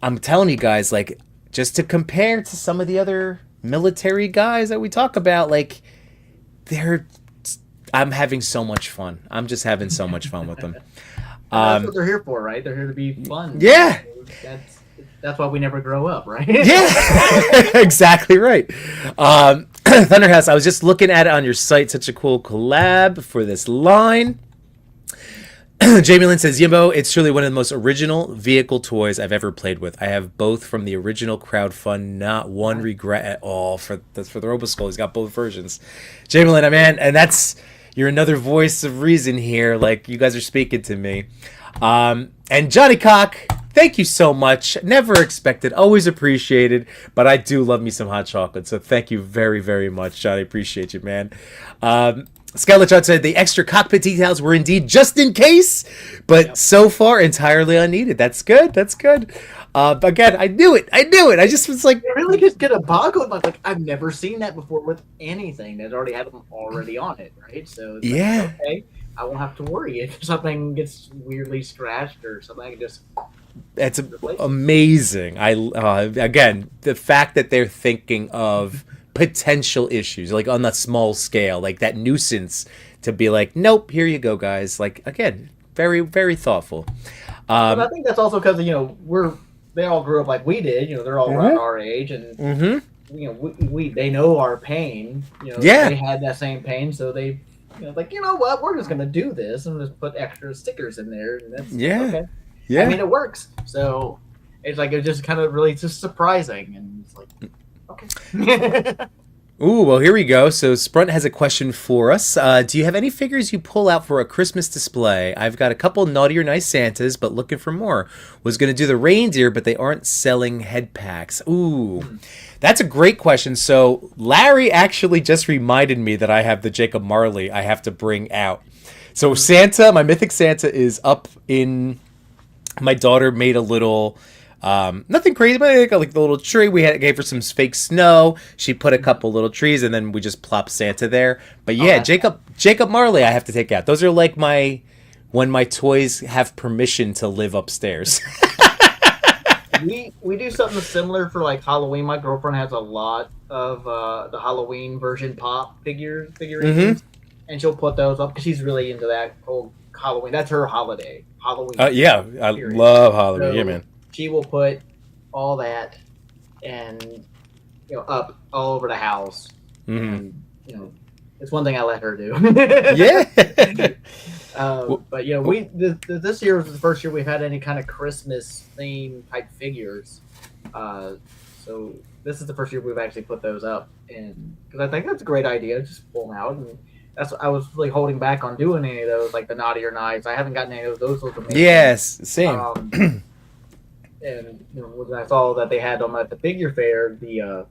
I'm telling you guys, like, just to compare to some of the other military guys that we talk about, like, I'm having so much fun. I'm just having so much fun with them. That's what they're here for, right? They're here to be fun. Yeah. That's why we never grow up, right? Yeah, exactly right. Thunderhouse, I was just looking at it on your site. Such a cool collab for this line. Jamie Lynn says, Yimbo, it's truly one of the most original vehicle toys I've ever played with. I have both from the original crowdfund, not one regret at all for the Roboskull. He's got both versions. Jamie Lynn, man, and you're another voice of reason here. Like, you guys are speaking to me. And Johnny Cock, thank you so much. Never expected, always appreciated, but I do love me some hot chocolate, so thank you very, very much, Johnny. Appreciate you, man. Skeletron said the extra cockpit details were indeed just in case, but so far entirely unneeded. That's good. That's good. Again, I knew it. I just was like, I really just get a boggled. Like, I've never seen that before with anything that already had them already on it, right? So it's like, okay, I won't have to worry if something gets weirdly scratched or something. I can just. That's amazing. Again, the fact that they're thinking of potential issues, like on that small scale, like that nuisance, to be like, nope, here you go, guys. Like, again, very, very thoughtful. But I think that's also because they all grew up like we did. They're all around our age, and they know our pain. They had that same pain, so they like, you know what? We're just gonna do this and just put extra stickers in there, and that's Yeah. okay. Yeah. I mean, it works. So it's like it's just kind of really just surprising, and it's like, okay. Ooh, well, here we go. So Sprunt has a question for us. Do you have any figures you pull out for a Christmas display? I've got a couple Naughty or Nice Santas, but looking for more. Was going to do the reindeer, but they aren't selling head packs. Ooh, that's a great question. So Larry actually just reminded me that I have the Jacob Marley I have to bring out. So Santa, my Mythic Santa is up in... My daughter made a little... nothing crazy, but like the little tree. Gave her some fake snow. She put a couple little trees, and then we just plopped Santa there. But yeah, Jacob Marley, I have to take out. Those are like when my toys have permission to live upstairs. we do something similar for like Halloween. My girlfriend has a lot of the Halloween version pop figurines, and she'll put those up because she's really into that whole Halloween. That's her holiday. Halloween. Yeah, I love Halloween. So, yeah, man. She will put all that and up all over the house. And it's one thing I let her do. Yeah. But we this year was the first year we've had any kind of Christmas theme type figures. So this is the first year we've actually put those up, and because I think that's a great idea, just pull them out. And that's I was really holding back on doing any of those, like the Naughty or Nice. I haven't gotten any of those. Look amazing. Yes, same. And when I saw that they had them at the figure fair, the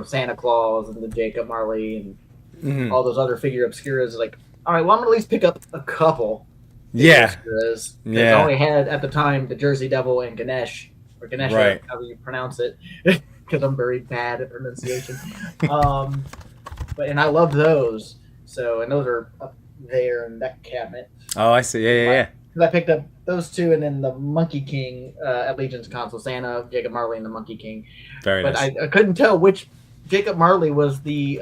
Santa Claus and the Jacob Marley and all those other figure obscuras, like, all right, well, I'm gonna at least pick up a couple. Obscuras. Yeah. I only had at the time the Jersey Devil and Ganesh, or Ganesh, right, however you pronounce it, because I'm very bad at pronunciation. And I loved those. So, and those are up there in that cabinet. Oh, I see. Yeah. Because I picked up those two, and then the Monkey King at Legion's console, Santa, Jacob Marley, and the Monkey King. Very nice. But I couldn't tell which Jacob Marley was the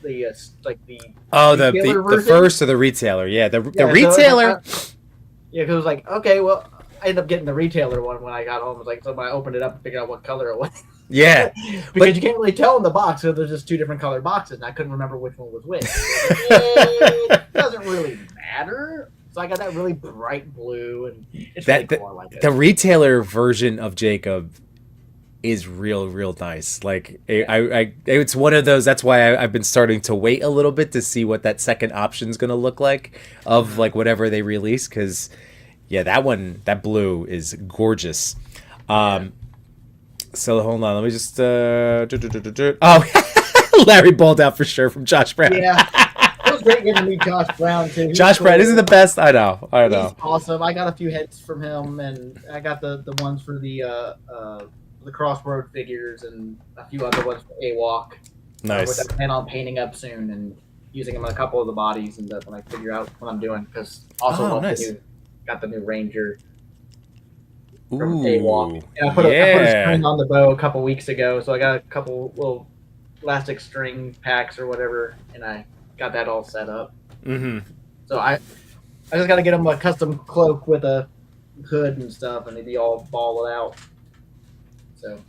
first or the retailer. Yeah, the retailer. Because it was like, okay, well, I ended up getting the retailer one when I got home. It was like, so I opened it up and figured out what color it was. Yeah, because you can't really tell in the box, so there's just two different colored boxes, and I couldn't remember which one was which. It doesn't really matter. So I got that really bright blue, and it's really cool. I like it. The retailer version of Jacob is real nice. Like it's one of those. That's why I've been starting to wait a little bit to see what that second option is going to look like of like whatever they release. Because that blue is gorgeous. So hold on, let me just Larry balled out for sure from Josh Brown. Yeah. It was great getting to meet Josh Brown too. Josh Brown isn't the best. I know. He's awesome. I got a few hits from him, and I got the ones for the Crossroad figures and a few other ones for A-Walk. Nice. Which I plan on painting up soon and using them on a couple of the bodies and stuff when I figure out what I'm doing. Because also got the new Ranger from A-Walk. And I put a string on the bow a couple weeks ago, so I got a couple little elastic string packs or whatever, and I got that all set up. So I just got to get him a custom cloak with a hood and stuff, and he'd be all balled out. So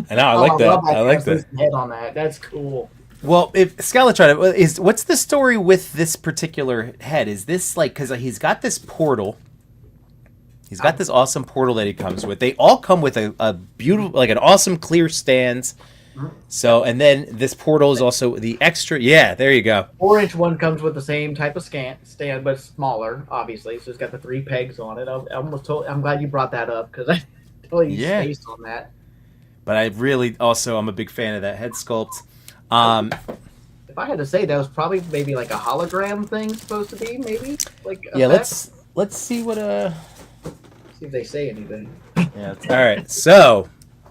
I know, I like that. I like that. Head on that. That's cool. Well, if Skeletron what's the story with this particular head? Is this like because he's got this portal? He's got this awesome portal that he comes with. They all come with a beautiful, like an awesome clear stand. So, and then this portal is also the extra. Yeah, there you go. 4-inch one comes with the same type of stand, but smaller, obviously. So it's got the 3 pegs on it. I'm glad you brought that up because I totally spaced on that. But I really I'm a big fan of that head sculpt. If I had to say, that was probably maybe like a hologram thing supposed to be, maybe like. Let's see what See if they say anything. Yeah. All right. So.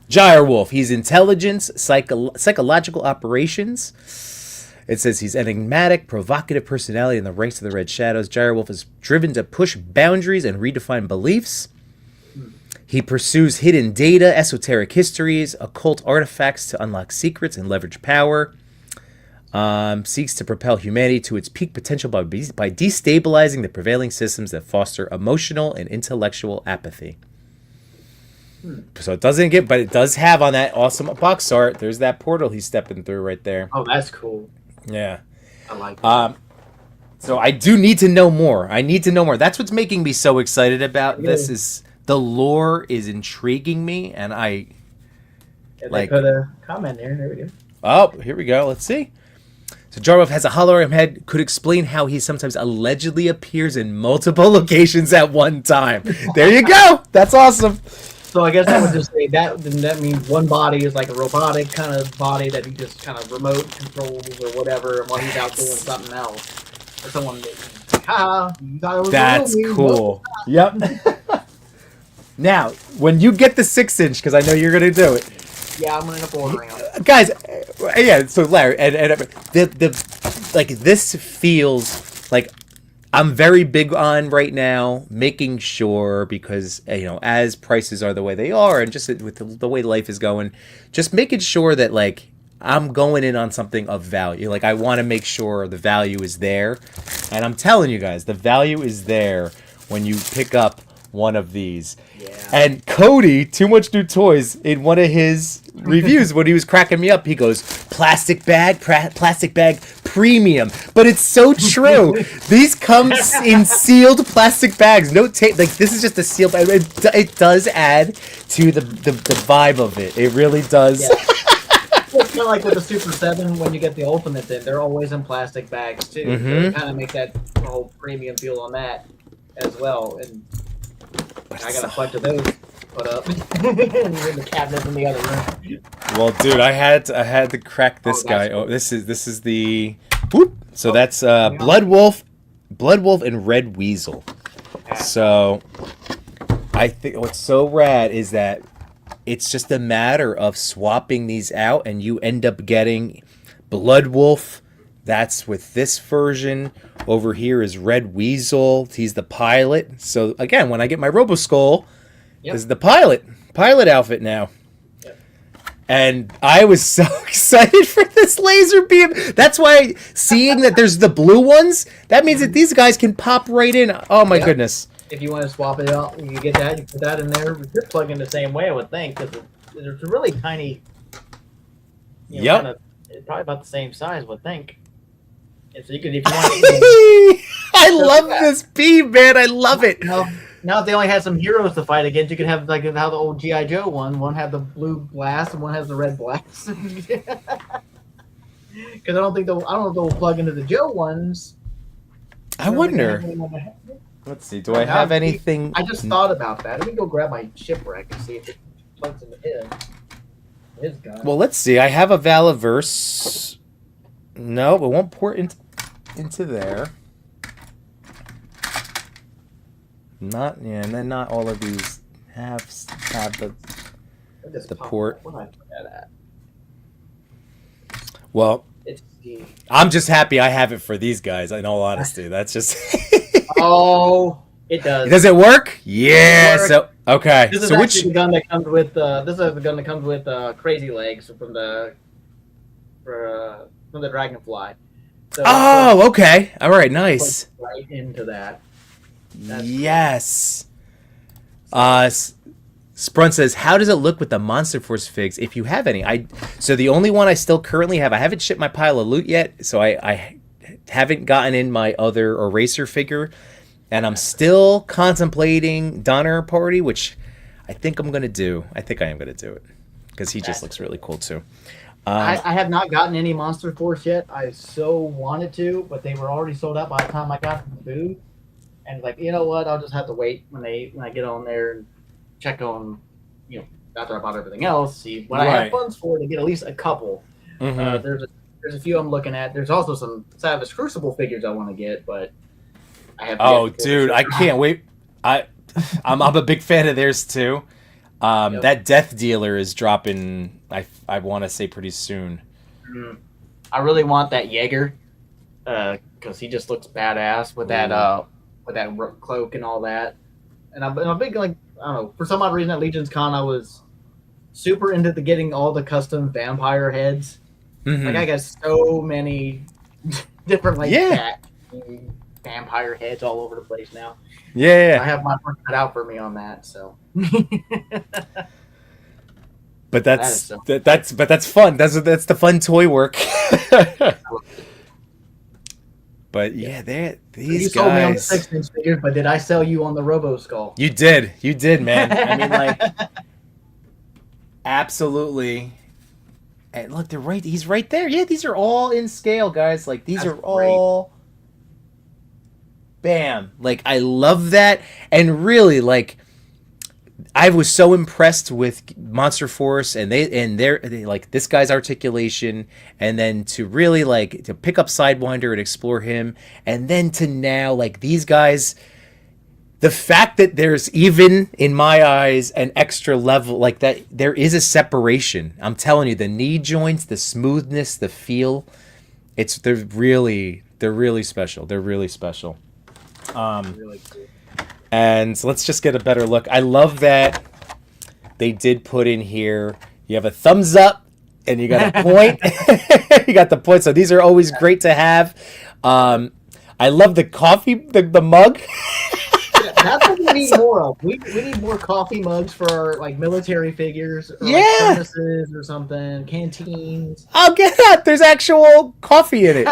Direwolf, he's intelligence, psychological operations. It says he's enigmatic, provocative personality in the ranks of the Red Shadows. Direwolf is driven to push boundaries and redefine beliefs. He pursues hidden data, esoteric histories, occult artifacts to unlock secrets and leverage power. Seeks to propel humanity to its peak potential by destabilizing the prevailing systems that foster emotional and intellectual apathy. So it doesn't but it does have on that awesome box art. There's that portal he's stepping through right there. Oh, that's cool. Yeah. I like it. So I do need to know more. I need to know more. That's what's making me so excited about this. Is the lore is intriguing me, and I They put a comment there. There we go. Oh, here we go. Let's see. So Jarwolf has a hologram head. Could explain how he sometimes allegedly appears in multiple locations at one time. There you go. That's awesome. So I guess I would just say that means one body is like a robotic kind of body that he just kind of remote controls or whatever while he's out doing something else. Or someone like, you thought it was That's cool. Yep. Now, when you get the 6-inch, because I know you're gonna do it. Yeah, I'm gonna end up ordering them. Guys, yeah. So Larry, and the like this feels like I'm very big on right now making sure, because as prices are the way they are, and just with the way life is going, just making sure that like I'm going in on something of value. Like I want to make sure the value is there, and I'm telling you guys, the value is there when you pick up one of these. Yeah. And Cody, Too Much New Toys, in one of his reviews when he was cracking me up, he goes, plastic bag premium. But it's so true. These come in sealed plastic bags, no tape. Like this is just a sealed bag. It does add to the vibe of it. It really does. Yeah. It's kind of like with the Super 7 when you get the Ultimates in. They're always in plastic bags too. Mm-hmm. So it kind of make that whole premium feel on that as well. And I got a bunch of those put up in the cabinet in the other room. Well, dude, I had to crack this guy. Cool. Oh, this is the whoop. So that's Blood Wolf and Red Weasel. Yeah. So I think what's so rad is that it's just a matter of swapping these out, and you end up getting Blood Wolf. That's with this version. Over here is Red Weasel. He's the pilot. So again, when I get my Roboskull, this is the pilot outfit now. Yep. And I was so excited for this laser beam. That's why seeing that there's the blue ones, that means that these guys can pop right in. Oh my goodness. If you want to swap it out, you get that, you put that in there. You're plugging the same way, I would think, because it's a really tiny, kind of, it's probably about the same size, I would think. So you could, if you want. I love this beam, man. I love it. Now if they only had some heroes to fight against, you could have like how the old G.I. Joe one. One had the blue blast and one has the red blast. Because I don't know if they'll plug into the Joe ones. I wonder. Let's see. Do I have anything? I just thought about that. Let me go grab my shipwreck and see if it plugs into his gun. Well, let's see. I have a Valaverse. No, it won't port into there. And then not all of these have the port. What did I put that at? Well, I'm just happy I have it for these guys. In all honesty, that's just. Oh, it does. Does it work? Yeah. So okay. This is so the gun that comes with. This is the gun that comes with Crazy Legs from the Dragonfly. So okay. All right. Nice. Right into that. Yes. Sprun says, how does it look with the Monster Force figs, if you have any? So the only one I still currently have, I haven't shipped my pile of loot yet, so I haven't gotten in my other Eraser figure, and I'm still contemplating Donner Party, which I think I'm going to do. I think I am going to do it, because he just looks really cool, too. I have not gotten any Monster Force yet. I so wanted to, but they were already sold out by the time I got the booth. And like, you know what? I'll just have to wait when I get on there and check on, after I bought everything else, see what I have funds for to get at least a couple. Mm-hmm. There's a few I'm looking at. There's also some Savage Crucible figures I want to get, but I have. Oh, dude, I can't wait. I'm a big fan of theirs too. That Death Dealer is dropping. I want to say pretty soon. Mm-hmm. I really want that Jaeger, because he just looks badass with that cloak and all that. And I'm a big, like, I don't know, for some odd reason at Legion's Con I was super into getting all the custom vampire heads. Mm-hmm. Like I got so many different cat vampire heads all over the place now. Yeah. I have my work cut out for me on that, so. But that's fun. That's the fun toy work. But yeah, these you sold me on the guys. 6-inch figures, but did I sell you on the Roboskull? You did, man. I mean, like, absolutely. And look, they're right. He's right there. Yeah, these are all in scale, guys. Like, these are all. Bam. Like, I love that. And really, like, I was so impressed with Monster Force and they like this guy's articulation, and then to really like to pick up Sidewinder and explore him, and then to now like these guys, the fact that there's even in my eyes an extra level like that, there is a separation. I'm telling you, the knee joints, the smoothness, the feel, they're really special. They're really special. Really cool. And let's just get a better look. I love that they did put in here, you have a thumbs up and you got a point. You got the point. So these are always great to have. I love the coffee, the mug. Yeah, that's what we need more of. We need more coffee mugs for our like military figures, or like furnaces or something, canteens. I'll get that. There's actual coffee in it.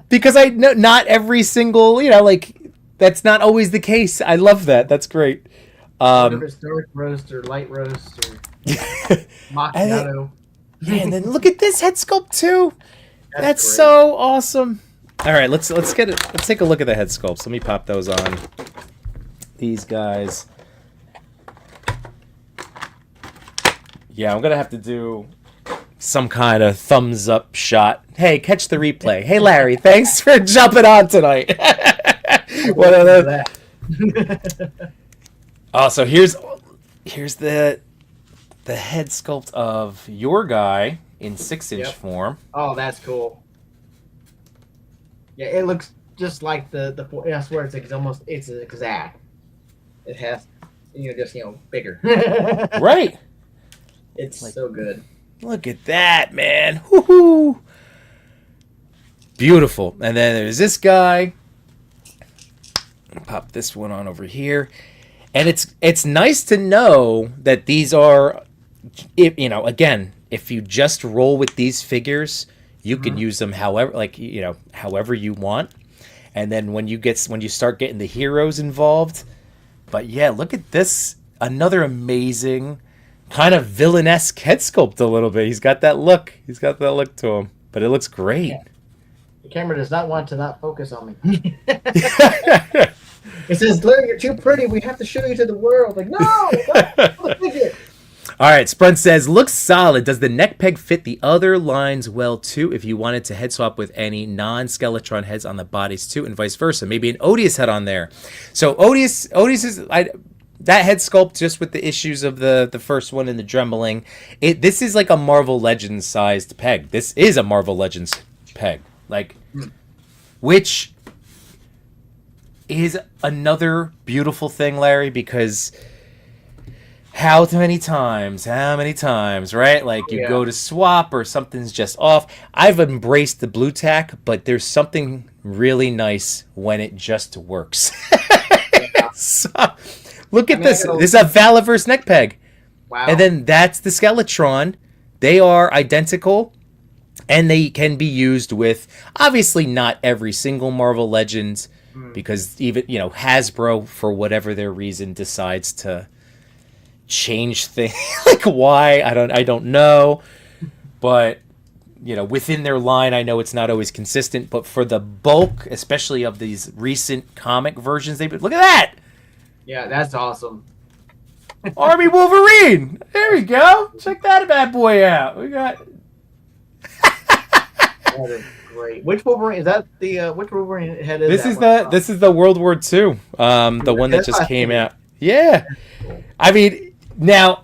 Because I know not every single, like, that's not always the case. I love that. That's great. Whether it's dark roast or light roast or macchiato. And then look at this head sculpt too. That's great. So awesome. All right, let's take a look at the head sculpts. Let me pop those on. These guys. Yeah, I'm gonna have to do some kind of thumbs up shot. Hey, catch the replay. Hey, Larry, thanks for jumping on tonight. What are the... Oh, so here's the head sculpt of your guy in 6-inch form. Oh, that's cool. Yeah, it looks just like the. I swear it's exact. It has, just bigger. Right. It's like, so good. Look at that, man. Woohoo! Beautiful. And then there's this guy. Pop this one on over here. And it's nice to know that these are, again, if you just roll with these figures, you can use them however you want. And then when you start getting the heroes involved. But yeah, look at this. Another amazing kind of villain-esque head sculpt a little bit. He's got that look. To him. But it looks great. Yeah. The camera does not want to not focus on me. It says, Larry, you're too pretty. We have to show you to the world. Like, no! All right, Sprunt says, looks solid. Does the neck peg fit the other lines well, too, if you wanted to head swap with any non-Skeletron heads on the bodies, too, and vice versa? Maybe an Odious head on there. So Odious is... that head sculpt, just with the issues of the first one and the Dremmeling, this is like a Marvel Legends sized peg. This is a Marvel Legends peg. Which is another beautiful thing, Larry, because how many times, right? Like you go to swap or something's just off. I've embraced the blue tack, but there's something really nice when it just works. So, look at this. This is a Valaverse neck peg. Wow. And then that's the Skeletron. They are identical. And they can be used with, obviously not every single Marvel Legends, because even, Hasbro, for whatever their reason, decides to change things. Like why? I don't know. But, within their line, I know it's not always consistent. But for the bulk, especially of these recent comic versions, look at that! Yeah, that's awesome. Army Wolverine! There we go! Check that bad boy out. We got... That is great. Which Wolverine is that? Which Wolverine head is this is the World War II, the one that just came out. Yeah, I mean, now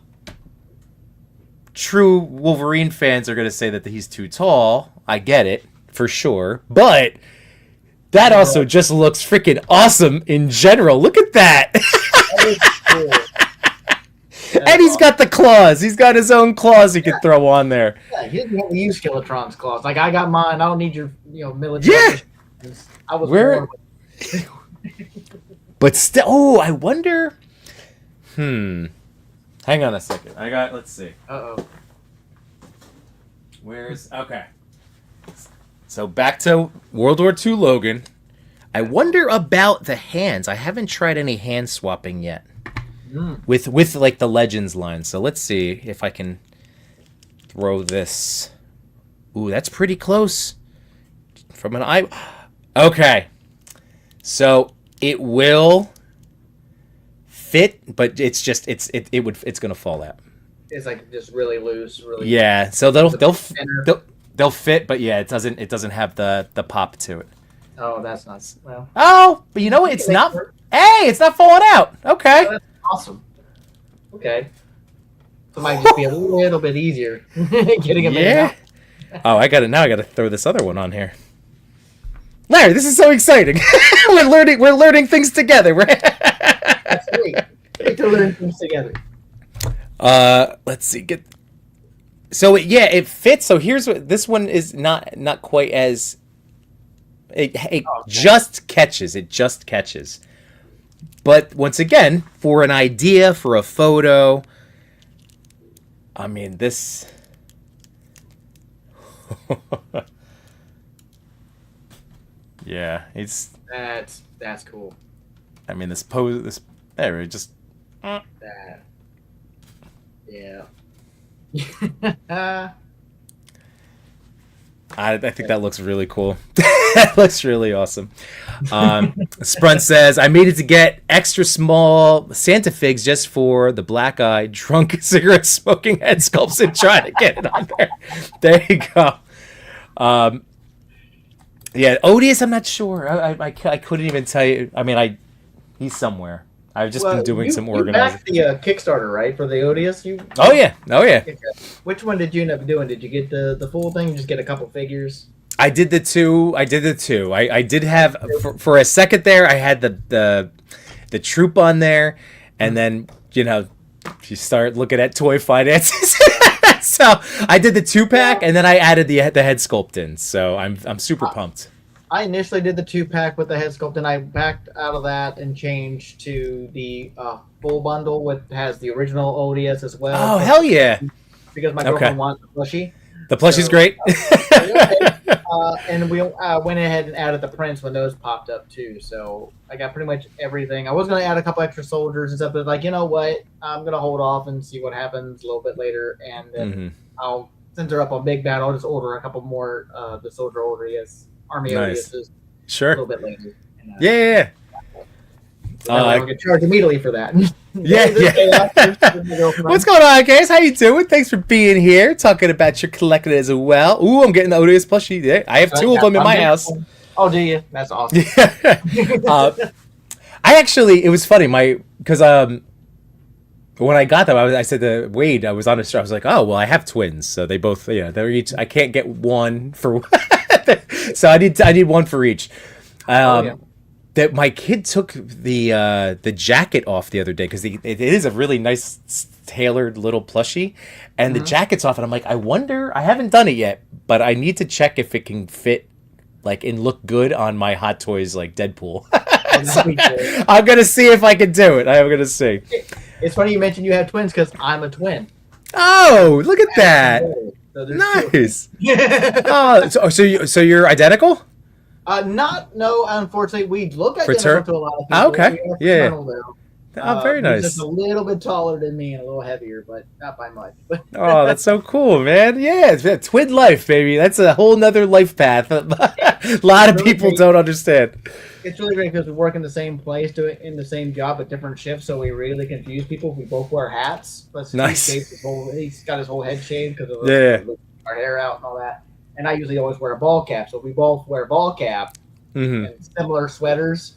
true Wolverine fans are going to say that he's too tall. I get it for sure, but that also just looks freaking awesome in general. Look at that. That is cool. And he's got the claws. He's got his own claws he can throw on there. Yeah, he doesn't use Skeletron's claws. Like, I got mine. I don't need your, military. Yeah. I was born with... But still, I wonder... Hang on a second. Let's see. Uh-oh. Okay. So back to World War II Logan. I wonder about the hands. I haven't tried any hand swapping yet. With like the Legends line. So let's see if I can throw this. Ooh, that's pretty close. From an eye. Okay. So it will fit, but it's just it's gonna fall out. It's like just really loose, really. Yeah. So they'll fit, but yeah, it doesn't have the pop to it. Oh, that's not well. Oh, but you know what? It's not. Hey, it's not falling out. Okay. Oh, that's awesome. Okay. So it might just be a little bit easier getting them in out. Oh, I gotta throw this other one on here. Larry, this is so exciting. we're learning things together, right? That's great. Great to learn things together. Let's see. It fits. So here's what this one is not quite as. It just catches. It just catches. But once again, for an idea, for a photo, I mean this. Yeah, it's. That's cool. I mean, this pose. There, it just. That. Yeah. I think that looks really cool. That looks really awesome. Sprunt says, I made it to get extra small Santa figs just for the black-eyed, drunk, cigarette-smoking head sculpts and trying to get it on there. There you go. Yeah, Odious, I'm not sure. I couldn't even tell you. I mean, he's somewhere. I've just been doing some organizing. You backed the Kickstarter, right, for the Odious? Oh yeah. Which one did you end up doing? Did you get the full thing? Just get a couple figures? I did the two. I did have for a second there. I had the troop on there, and then you start looking at toy finances. So I did the 2-pack, and then I added the head sculpt in. So I'm super pumped. I initially did the 2-pack with the head sculpt, and I backed out of that and changed to the full bundle, which has the original Odious as well. Oh, hell yeah. Because my girlfriend wants the plushie. The plushie's great. And we went ahead and added the prints when those popped up, too. So I got pretty much everything. I was going to add a couple extra soldiers and stuff, but like, you know what? I'm going to hold off and see what happens a little bit later. And then since they're up on Big Bad, I'll just order a couple more the soldier Odious. Army Odious sure. A little bit later. And, yeah. I'll get charged immediately for that. Yeah. What's going on, guys? How you doing? Thanks for being here, talking about your collecting as well. Ooh, I'm getting the Odious plushie. Yeah, I have 2 of them in my house. Oh, do you? That's awesome. It was funny, because when I got them, I said to Wade, I was on a show. I was like, oh, well, I have twins, so they both, they're each. I can't get one for, so I need one for each. That my kid took the jacket off the other day because it is a really nice tailored little plushie, and the jacket's off, and I'm like, I wonder. I haven't done it yet, but I need to check if it can fit, like, and look good on my Hot Toys like Deadpool. So I'm gonna see if I can do it. I'm gonna see. It's funny you mentioned you have twins because I'm a twin. Oh, look at that! So nice. So you're identical? No, unfortunately, we look identical to a lot of people. Oh, okay. Yeah. Very nice. He's just a little bit taller than me and a little heavier, but not by much. Oh, that's so cool, man. Yeah, it's twin life, baby. That's a whole nother life path. A lot of people don't understand. It's really great because we work in the same place, in the same job, but different shifts, so we really confuse people. We both wear hats. But nice. He's got his whole head shaved because of our hair out and all that. And I usually always wear a ball cap, so we both wear a ball cap and similar sweaters.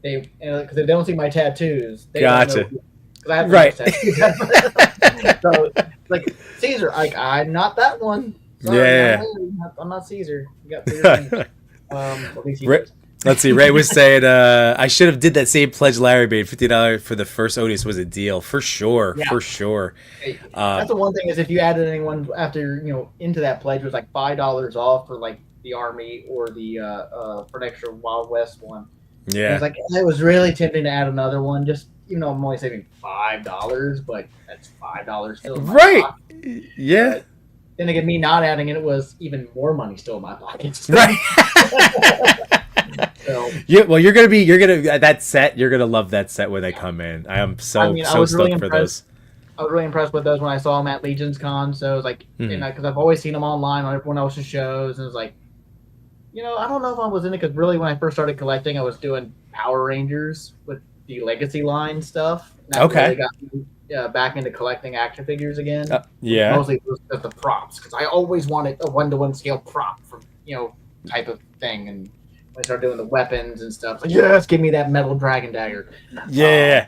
Because if they don't see my tattoos, they gotcha. Because I have tattoos. So, like Caesar, I'm not that one. Sorry, I'm not Caesar. You got things. Let's see. Ray was saying, I should have did that same pledge Larry made. $50 for the first Odious was a deal for sure. Yeah. For sure. That's the one thing is if you added anyone after into that pledge, it was like $5 off for like the Army or the for an extra Wild West one. Yeah. It was really tempting to add another one. Just I'm only saving $5, but that's $5 still. Right. Yeah. then again, me not adding it was even more money still in my pocket. Right. So, Yeah, well, you're gonna that set. You're gonna love that set when they come in. I am so I was really stoked for those. I was really impressed with those when I saw them at Legion's Con. So it was like, because I've always seen them online on everyone else's shows, and it was like, I don't know if I was in it because really when I first started collecting, I was doing Power Rangers with the Legacy line stuff. And that really got me back into collecting action figures again. Yeah. Mostly just the props because I always wanted a 1-to-1 scale prop for type of thing. And when I started doing the weapons and stuff, like yes, give me that metal dragon dagger. Yeah.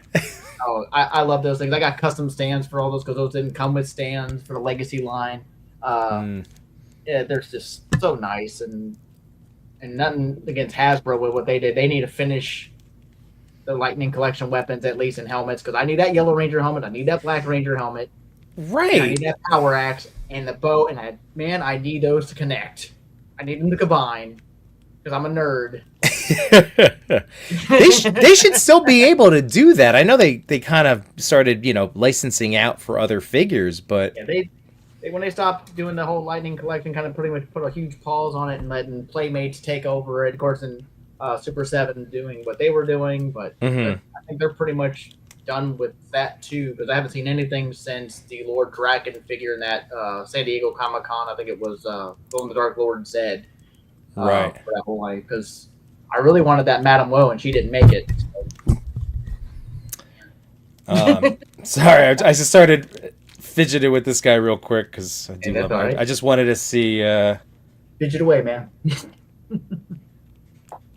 I love those things. I got custom stands for all those because those didn't come with stands for the Legacy line. Yeah, they're just so nice and nothing against Hasbro with what they did. They need to finish the Lightning Collection weapons at least in helmets because I need that Yellow Ranger helmet. I need that Black Ranger helmet. Right. I need that Power Axe and the bow. And I need those to connect. I need them to combine because I'm a nerd. They should still be able to do that. I know they kind of started licensing out for other figures, but they when they stopped doing the whole Lightning Collection, kind of pretty much put a huge pause on it and letting Playmates take over it. Of course, in Super 7 doing what they were doing, but I think they're pretty much done with that too because I haven't seen anything since the Lord Draken figure in that San Diego Comic-Con. I think it was Glow in the Dark Lord Zed. Right. For that whole line because I really wanted that Madame Woe and she didn't make it. Sorry, I just started fidgeting with this guy real quick because I do love right. I just wanted to see. Fidget away, man.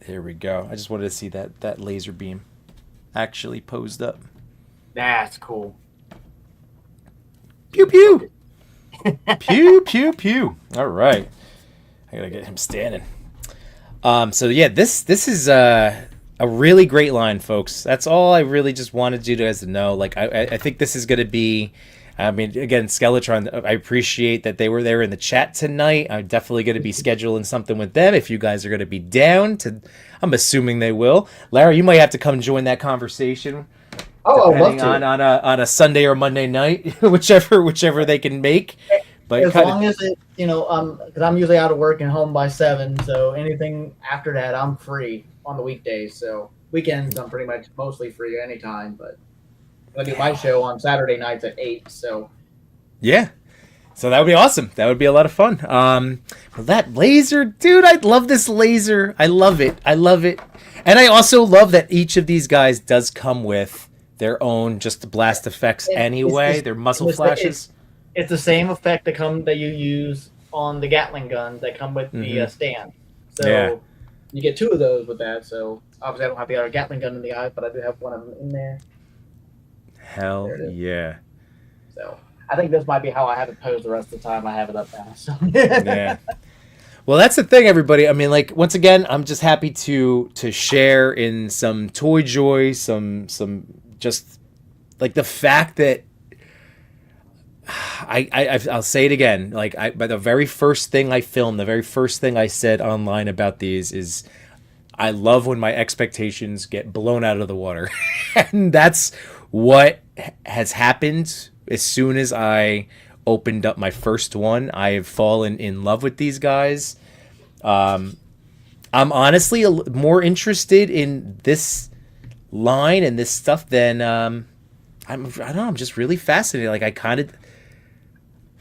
There we go. I just wanted to see that laser beam actually posed up. That's cool. Pew pew. Pew pew pew. All right. I gotta get him standing. So yeah, this is a really great line, folks. That's all I really just wanted you guys to know. Like I think this is gonna be. I mean, again, Skeletron. I appreciate that they were there in the chat tonight. I'm definitely going to be scheduling something with them if you guys are going to be down. I'm assuming they will. Larry, you might have to come join that conversation. Oh, I'd love to. On a Sunday or Monday night, whichever they can make. But as long as it, because I'm usually out of work and home by 7, so anything after that, I'm free on the weekdays. So weekends, I'm pretty much mostly free anytime. But I do my show on Saturday nights at 8. So yeah, so that would be awesome. That would be a lot of fun. Well, that laser, dude, I love this laser. I love it, and I also love that each of these guys does come with their own just blast effects anyway. Their muzzle flashes. It's the same effect that you use on the Gatling guns that come with the stand. So you get 2 of those with that. So obviously I don't have the other Gatling gun in the eye, but I do have one of them in there. Hell yeah. So I think this might be how I have it posed the rest of the time I have it up now. So. Yeah. Well, that's the thing, everybody. I mean, like, once again, I'm just happy to share in some toy joy, some just like the fact that I'll say it again. Like, but the very first thing I filmed, the very first thing I said online about these is I love when my expectations get blown out of the water. And that's what has happened as soon as I opened up my first one. I have fallen in love with these guys. I'm honestly more interested in this line and this stuff than I don't know. I'm just really fascinated. Like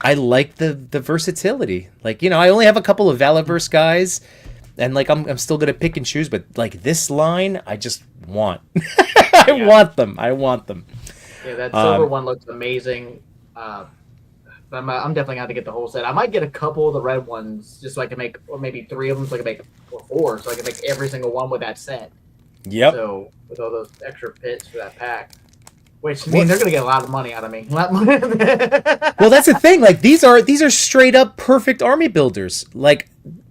I like the versatility. Like, I only have a couple of Valaverse guys, and like I'm still gonna pick and choose. But like this line, I just want. I want them. Yeah, that silver one looks amazing. But I'm definitely going to get the whole set. I might get a couple of the red ones just so I can make, or maybe 3 of them so I can make, or 4, so I can make every single one with that set. Yep. So with all those extra pits for that pack. Which means they're going to get a lot of money out of me. Well, that's the thing. Like these are straight up perfect army builders. Like,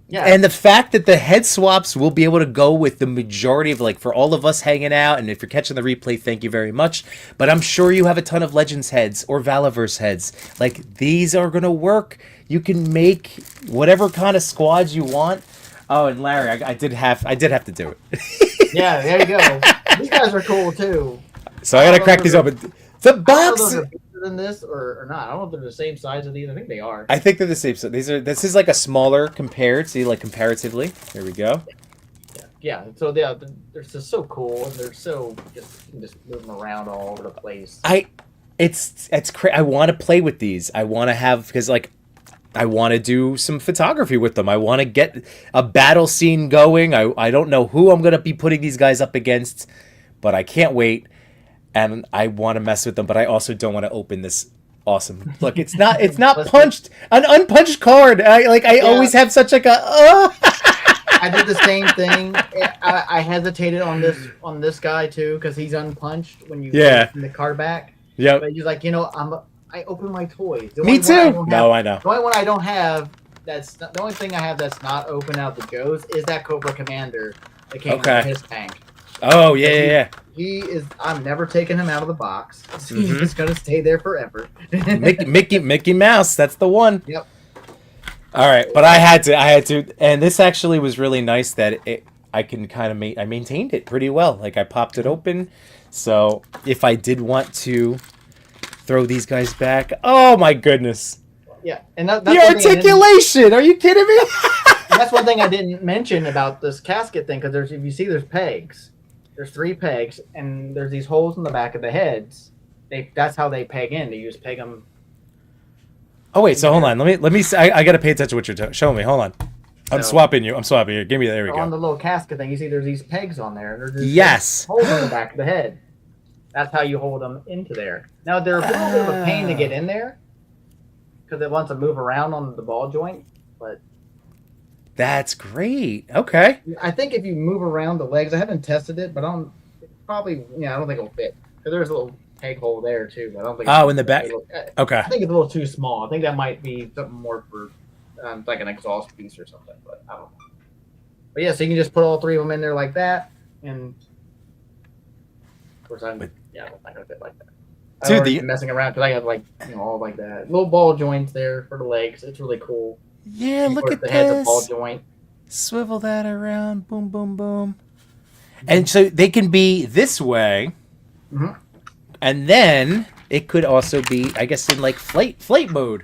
yeah. And the fact that the head swaps will be able to go with the majority of, like, for all of us hanging out, and if you're catching the replay, thank you very much. But I'm sure you have a ton of Legends heads or Valaverse heads. Like, these are going to work. You can make whatever kind of squads you want. Oh, and Larry, I did have to do it. Yeah, there you go. These guys are cool, too. So I got to crack these open. The I don't know if box. those are bigger than this or not. I don't know if they're the same size as these. I think they are. I think they're the same. So this is like a smaller compared. See, like comparatively. Here we go. Yeah. So they're just so cool, and they're so just you can just move them around all over the place. It's I want to play with these. I want to have because like I want to do some photography with them. I want to get a battle scene going. I don't know who I'm gonna be putting these guys up against, but I can't wait. And I want to mess with them, but I also don't want to open this. Awesome. Look, it's not punched. An unpunched card. I always have such like a. I did the same thing. I hesitated on this guy too because he's unpunched when you open the card back. Yeah. But he's like, I open my toys. Me too. I know. The only one I don't have. The only thing I have that's not open out the Joes is that Cobra Commander that came with his tank. Oh yeah. He is. I'm never taking him out of the box. He's just gonna stay there forever. Mickey Mouse. That's the one. Yep. All right, but I had to, and this actually was really nice that I can kind of I maintained it pretty well. Like I popped it open, so if I did want to throw these guys back, oh my goodness. Yeah, and that's the articulation. Are you kidding me? That's one thing I didn't mention about this casket thing because if you see, there's pegs. There's 3 pegs, and there's these holes in the back of the heads. That's how they peg in. They use peg them. Oh wait, so hold on. Let me. I gotta pay attention to what you're showing me. Hold on. I'm swapping you. Give me. There we go. On the little casket thing, you see there's these pegs on there. And there's yes. Holes in the back of the head. That's how you hold them into there. Now they're a little bit of a pain to get in there because it wants to move around on the ball joint, but. That's great. Okay. I think if you move around the legs, I haven't tested it, but I don't think it'll fit. Because there's a little peg hole there too. But I don't think. Oh, in the back. Okay. I think it's a little too small. I think that might be something more for like an exhaust piece or something. But I don't know. But yeah, so you can just put all 3 of them in there like that, and of course I'm not gonna fit like that. I'm messing around because I have all like that little ball joints there for the legs. It's really cool. Yeah, look at the this. Head's a ball joint. Swivel that around. Boom, boom, boom. And so they can be this way. Mm-hmm. And then it could also be, I guess, in like flight mode.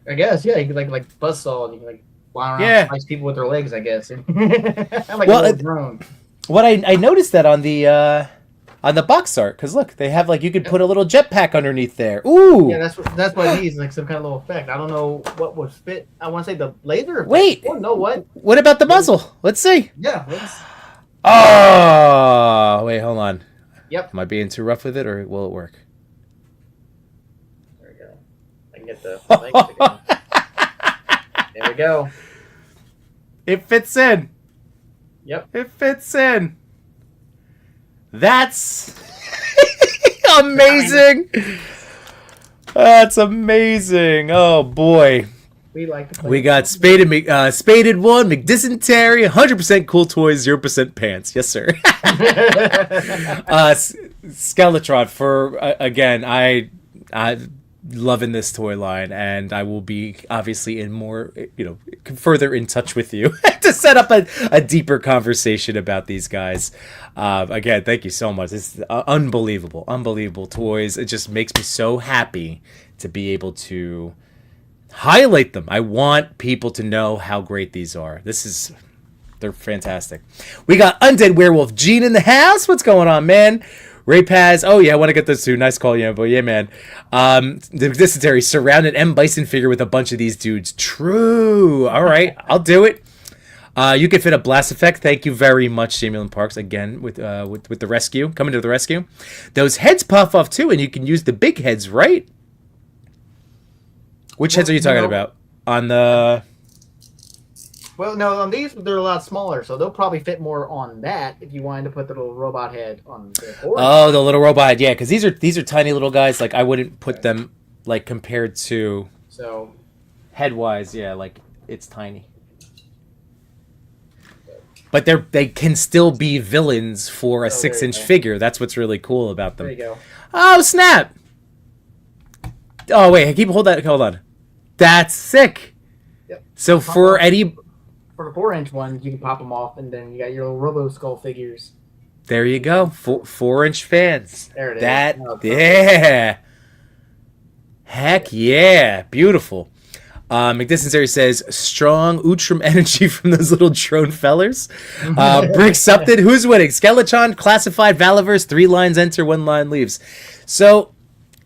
I guess, yeah. You could like buzzsaw and you can fly around and slice people with their legs, I guess. Like a little drone. What I noticed that on the box art, because look, they have you could put a little jetpack underneath there. Ooh. Yeah, that's what it needs, like some kind of little effect. I don't know what would fit. I want to say the laser effect. Wait. Oh, no, what? What about the muzzle? Let's see. Yeah. Oh, wait, hold on. Yep. Am I being too rough with it, or will it work? There we go. I can get the legs again. There we go. It fits in. Yep. It fits in. That's amazing. That's amazing. Oh boy. We got Spaded 1, McDysentery, 100% cool toys, 0% pants. Yes, sir. Skeletron for again. I loving this toy line, and I will be obviously in more, further in touch with you to set up a deeper conversation about these guys. Again, thank you so much. It's unbelievable toys. It just makes me so happy to be able to highlight them. I want people to know how great these are. They're fantastic. We got Undead Werewolf Gene in the house. What's going on, man? Ray Paz. Oh, yeah, I want to get those too. Nice call, Yambo. Yeah, man. The Dysentery surrounded M. Bison figure with a bunch of these dudes. True. All right, I'll do it. You can fit a blast effect. Thank you very much, Samuel and Parks, again, with the rescue. Coming to the rescue. Those heads puff off, too, and you can use the big heads, right? Which heads are you talking about? On the... Well, no, on these, they're a lot smaller, so they'll probably fit more on that if you wanted to put the little robot head on the board. Oh, the little robot head, yeah, because these are tiny little guys. I wouldn't put them, compared to... So... Head-wise, yeah, it's tiny. But they can still be villains for a 6-inch figure. That's what's really cool about them. There you go. Oh, snap! Oh, wait, hold on. That's sick! Yep. So for any... For the 4-inch ones, you can pop them off, and then you got your little Roboskull figures. There you go. 4-inch fans. There it is. That, Oh, yeah. Heck yeah. Beautiful. McDistance says, strong Utrum energy from those little drone fellers. Brick Supted, who's winning? Skeletron, Classified, Valaverse, 3 lines enter, 1 line leaves. So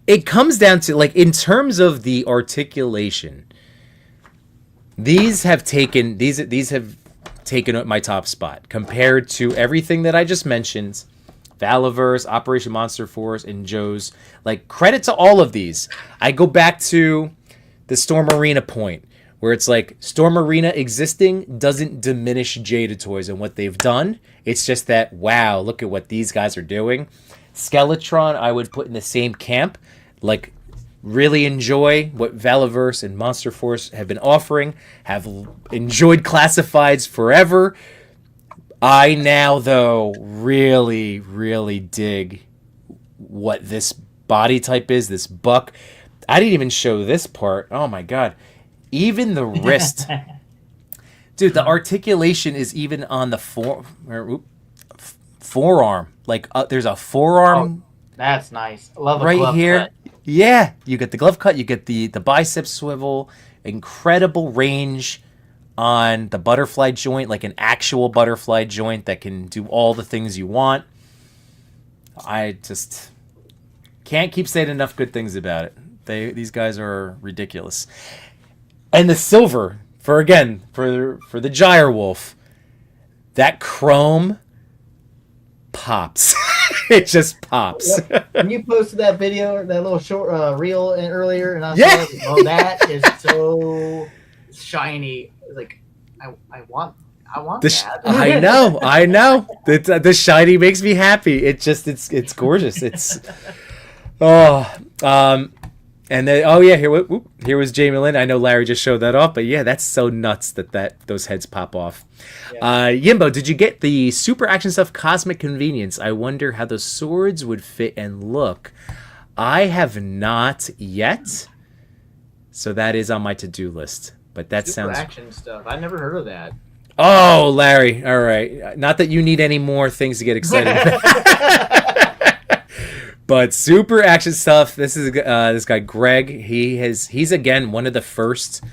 it comes down to, like, in terms of the articulation, these have taken my top spot compared to everything that I just mentioned. Valaverse, Operation Monster Force, and Joes. Like, credit to all of these. I go back to the Storm Arena point, where it's like, Storm Arena existing doesn't diminish Jada Toys and what they've done. It's just that, wow, look at what these guys are doing. Skeletron, I would put in the same camp. Like, really enjoy what Valaverse and Monster Force have been offering. Have enjoyed Classifieds forever. I now, though, really, really dig what this body type is, this buck. I didn't even show this part. Oh, my God. Even the wrist. Dude, the articulation is even on the forearm. Like, there's a forearm. Oh, that's nice. I love a right glove here. cut. Yeah, you get the glove cut. You get the bicep swivel. Incredible range on the butterfly joint, like an actual butterfly joint that can do all the things you want. I just can't keep saying enough good things about it. These guys are ridiculous. And the silver for the Gyre Wolf, that chrome pops. It just pops. When you posted that video, that little short reel earlier, and I Yeah. saw, oh, that is so shiny. Like, I want that. I know. The shiny makes me happy. It's gorgeous. It's and then here was Jamie Lynn. I know Larry just showed that off, but yeah, that's so nuts that those heads pop off. Yeah. Yimbo, did you get the Super Action Stuff Cosmic Convenience? I wonder how the swords would fit and look. I have not yet, so that is on my to-do list. But that Super sounds Action Stuff. I never heard of that. Oh, Larry. All right. Not that you need any more things to get excited about. But Super Action Stuff. This is this guy Greg. He's again one of the first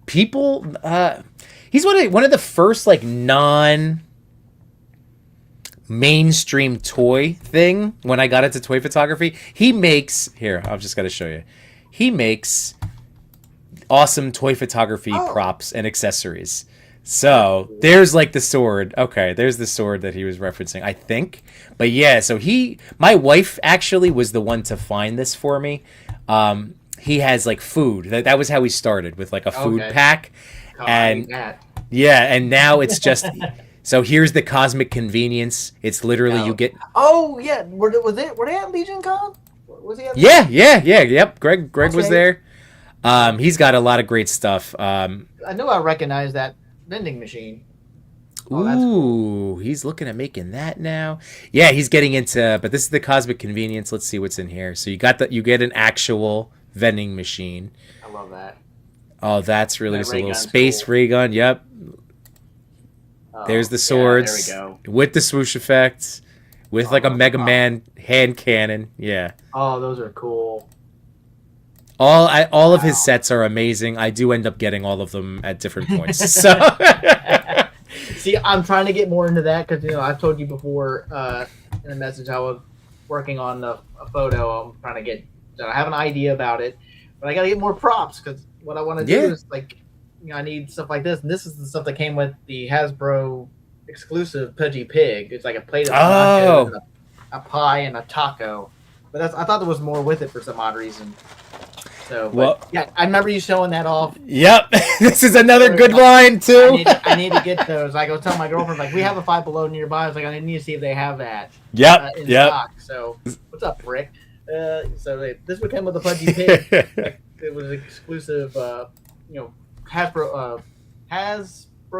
people. He's one of the first like mainstream toy thing. When I got into toy photography, he makes I've just got to show you. He makes awesome toy photography props and accessories. So there's like the sword. Okay, there's the sword that he was referencing, I think. But yeah, so my wife actually was the one to find this for me. He has like food. That was how he started, with like a food pack. And yeah, and now it's just so here's the Cosmic Convenience. It's literally you get. Oh yeah, were they at Legion Con? Was he at yep. Greg was there. He's got a lot of great stuff. I knew I recognized that vending machine. Oh, that's cool. He's looking at making that now. Yeah, he's getting into, but this is the Cosmic Convenience. Let's see what's in here. So you get an actual vending machine. I love that. Oh, that's really just a little space ray gun. Yep. Oh, there's the swords. Yeah, there we go. With the swoosh effect, with like a Mega Man hand cannon. Yeah. Oh, those are cool. All of his sets are amazing. I do end up getting all of them at different points. So, see, I'm trying to get more into that because I've told you before in a message I was working on a photo. I'm trying to get. I have an idea about it, but I got to get more props because what I want to do is like, I need stuff like this, and this is the stuff that came with the Hasbro exclusive Pudgy Pig. It's like a plate of nachos, and a pie, and a taco. But I thought there was more with it for some odd reason. So, yeah, I remember you showing that off. Yep, this is another good line too. I need to get those. I go tell my girlfriend, like, we have a Five Below nearby. I was like, I need to see if they have that. Yep, in stock. So, what's up, Rick? This would come with a Pudgy Pig. It was exclusive, Hasbro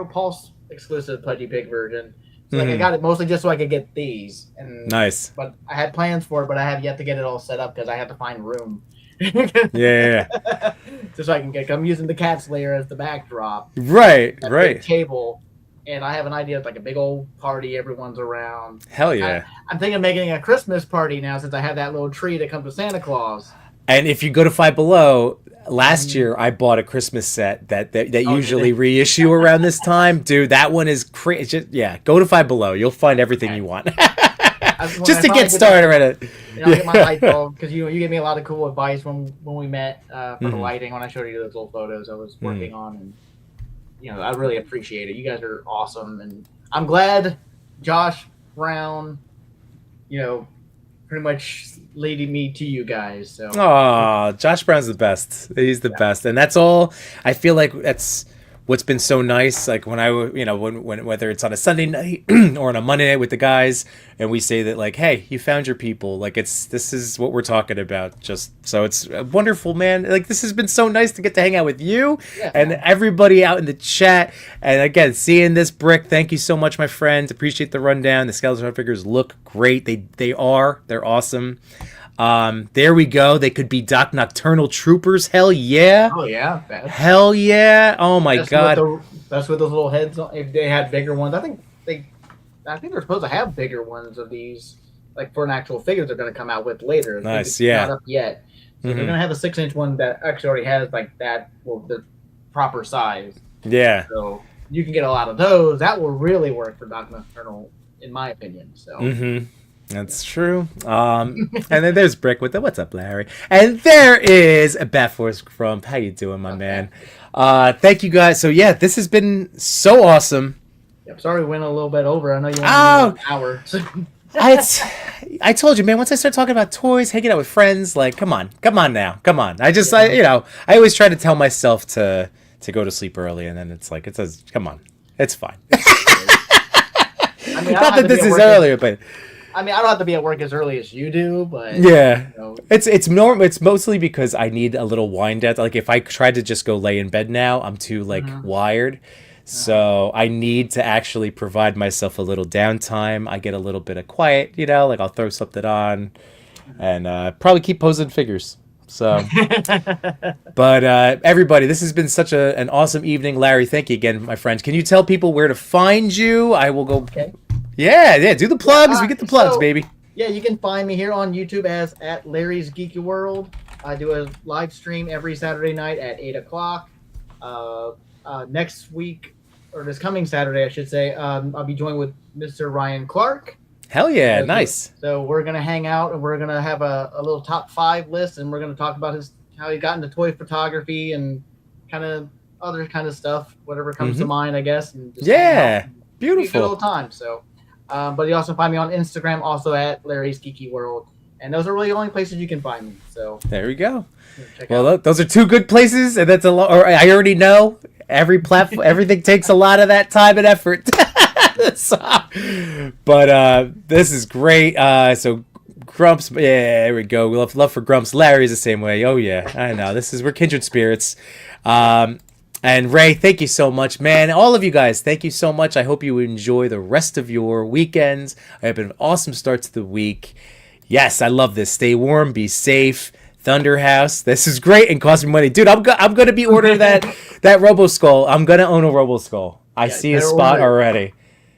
Pulse exclusive Pudgy Pig version. So I got it mostly just so I could get these. And nice. But I had plans for it, but I have yet to get it all set up because I have to find room. Yeah. Just so I can I'm using the cat slayer as the backdrop. Right. Big table, and I have an idea of like a big old party. Everyone's around. Hell yeah. I'm thinking of making a Christmas party now since I have that little tree that comes with Santa Claus. And if you go to Five Below, last year I bought a Christmas set that usually reissue around this time. Dude, that one is crazy. Yeah, go to Five Below. You'll find everything you want. Just to get started on it. I'll get my light bulb because you gave me a lot of cool advice when we met for the lighting. When I showed you those little photos I was working on, and I really appreciate it. You guys are awesome, and I'm glad Josh Brown, pretty much leading me to you guys. So, oh, Josh Brown's the best. He's the best, and that's all. I feel like that's what's been so nice. Like when when whether it's on a Sunday night or on a Monday night with the guys, and we say that like, hey, you found your people. Like this is what we're talking about. Just so it's wonderful, man. Like this has been so nice to get to hang out with you and everybody out in the chat. And again, seeing this brick, thank you so much, my friend. Appreciate the rundown. The Skeletron figures look great. They're awesome. There we go. They could be Doc Nocturnal Troopers. Hell yeah. Oh yeah. Hell yeah. Oh my god. That's with those little heads on. If they had bigger ones, I think they're supposed to have bigger ones of these, like for an actual figure they're going to come out with later. Nice. Not up yet. So they're going to have a 6-inch one that actually already has like that, the proper size. Yeah. So you can get a lot of those. That will really work for Doc Nocturnal, in my opinion. So. That's true. And then there's Brick with the what's up, Larry. And there is a Bat Force Grump. How you doing, my man? Thank you guys. So yeah, this has been so awesome. Yep, sorry we went a little bit over. I know you wanted an hour. I told you, man, once I start talking about toys, hanging out with friends, like come on now. I always try to tell myself to go to sleep early, and then it's like it says, come on. It's fine. Not that this is earlier, but I don't have to be at work as early as you do, but yeah, it's normal. It's mostly because I need a little wind down. Like if I try to just go lay in bed now, I'm too wired. So I need to actually provide myself a little downtime. I get a little bit of quiet, like I'll throw something on, and probably keep posing figures. So, but everybody, this has been such an awesome evening. Larry, thank you again, my friend. Can you tell people where to find you? I will go. Okay. Yeah, do the plugs. We get the plugs, baby. Yeah, you can find me here on YouTube as at Larry's Geeky World. I do a live stream every Saturday night at 8 o'clock. Next week, or this coming Saturday, I should say, I'll be joined with Mr. Ryan Clark. Hell yeah, nice. So we're going to hang out, and we're going to have a little top 5 list, and we're going to talk about how he got into toy photography and kind of other kind of stuff, whatever comes to mind, I guess. And just beautiful. Be a good little time, so... but you also find me on Instagram, also at Larry's Geeky World. And those are really the only places you can find me. So there we go. Well, those are 2 good places, and that's a lot. Or I already know every platform, everything takes a lot of that time and effort. But this is great. So Grumps, yeah, there we go. We love for Grumps. Larry's the same way. Oh yeah, I know. We're kindred spirits. And Ray, thank you so much, man. All of you guys, thank you so much. I hope you enjoy the rest of your weekends. I hope an awesome start to the week. Yes, I love this. Stay warm, be safe. Thunderhouse, this is great and costs me money, dude. I'm gonna be ordering that Roboskull. I'm gonna own a Roboskull. I see a spot already.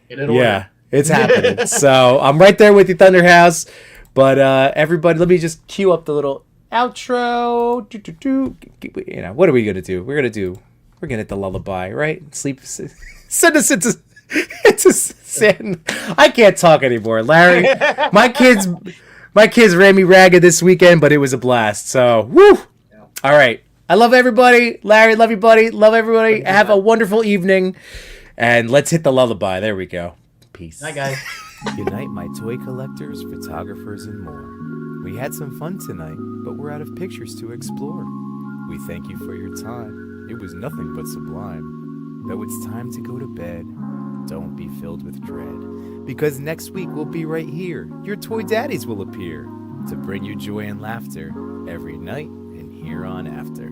Yeah, it's happening. So I'm right there with you, Thunderhouse. But everybody, let me just cue up the little outro. What are we gonna do? We're gonna hit the lullaby, right? Sleep. Send us into sin. I can't talk anymore, Larry. My kids ran me ragged this weekend, but it was a blast. So, woo! Yeah. All right. I love everybody. Larry, love you, buddy. Love everybody. Have a wonderful evening. And let's hit the lullaby. There we go. Peace. Night, guys. Good night, my toy collectors, photographers, and more. We had some fun tonight, but we're out of pictures to explore. We thank you for your time. It was nothing but sublime. Though it's time to go to bed, don't be filled with dread. Because next week we'll be right here. Your toy daddies will appear to bring you joy and laughter every night and here on after.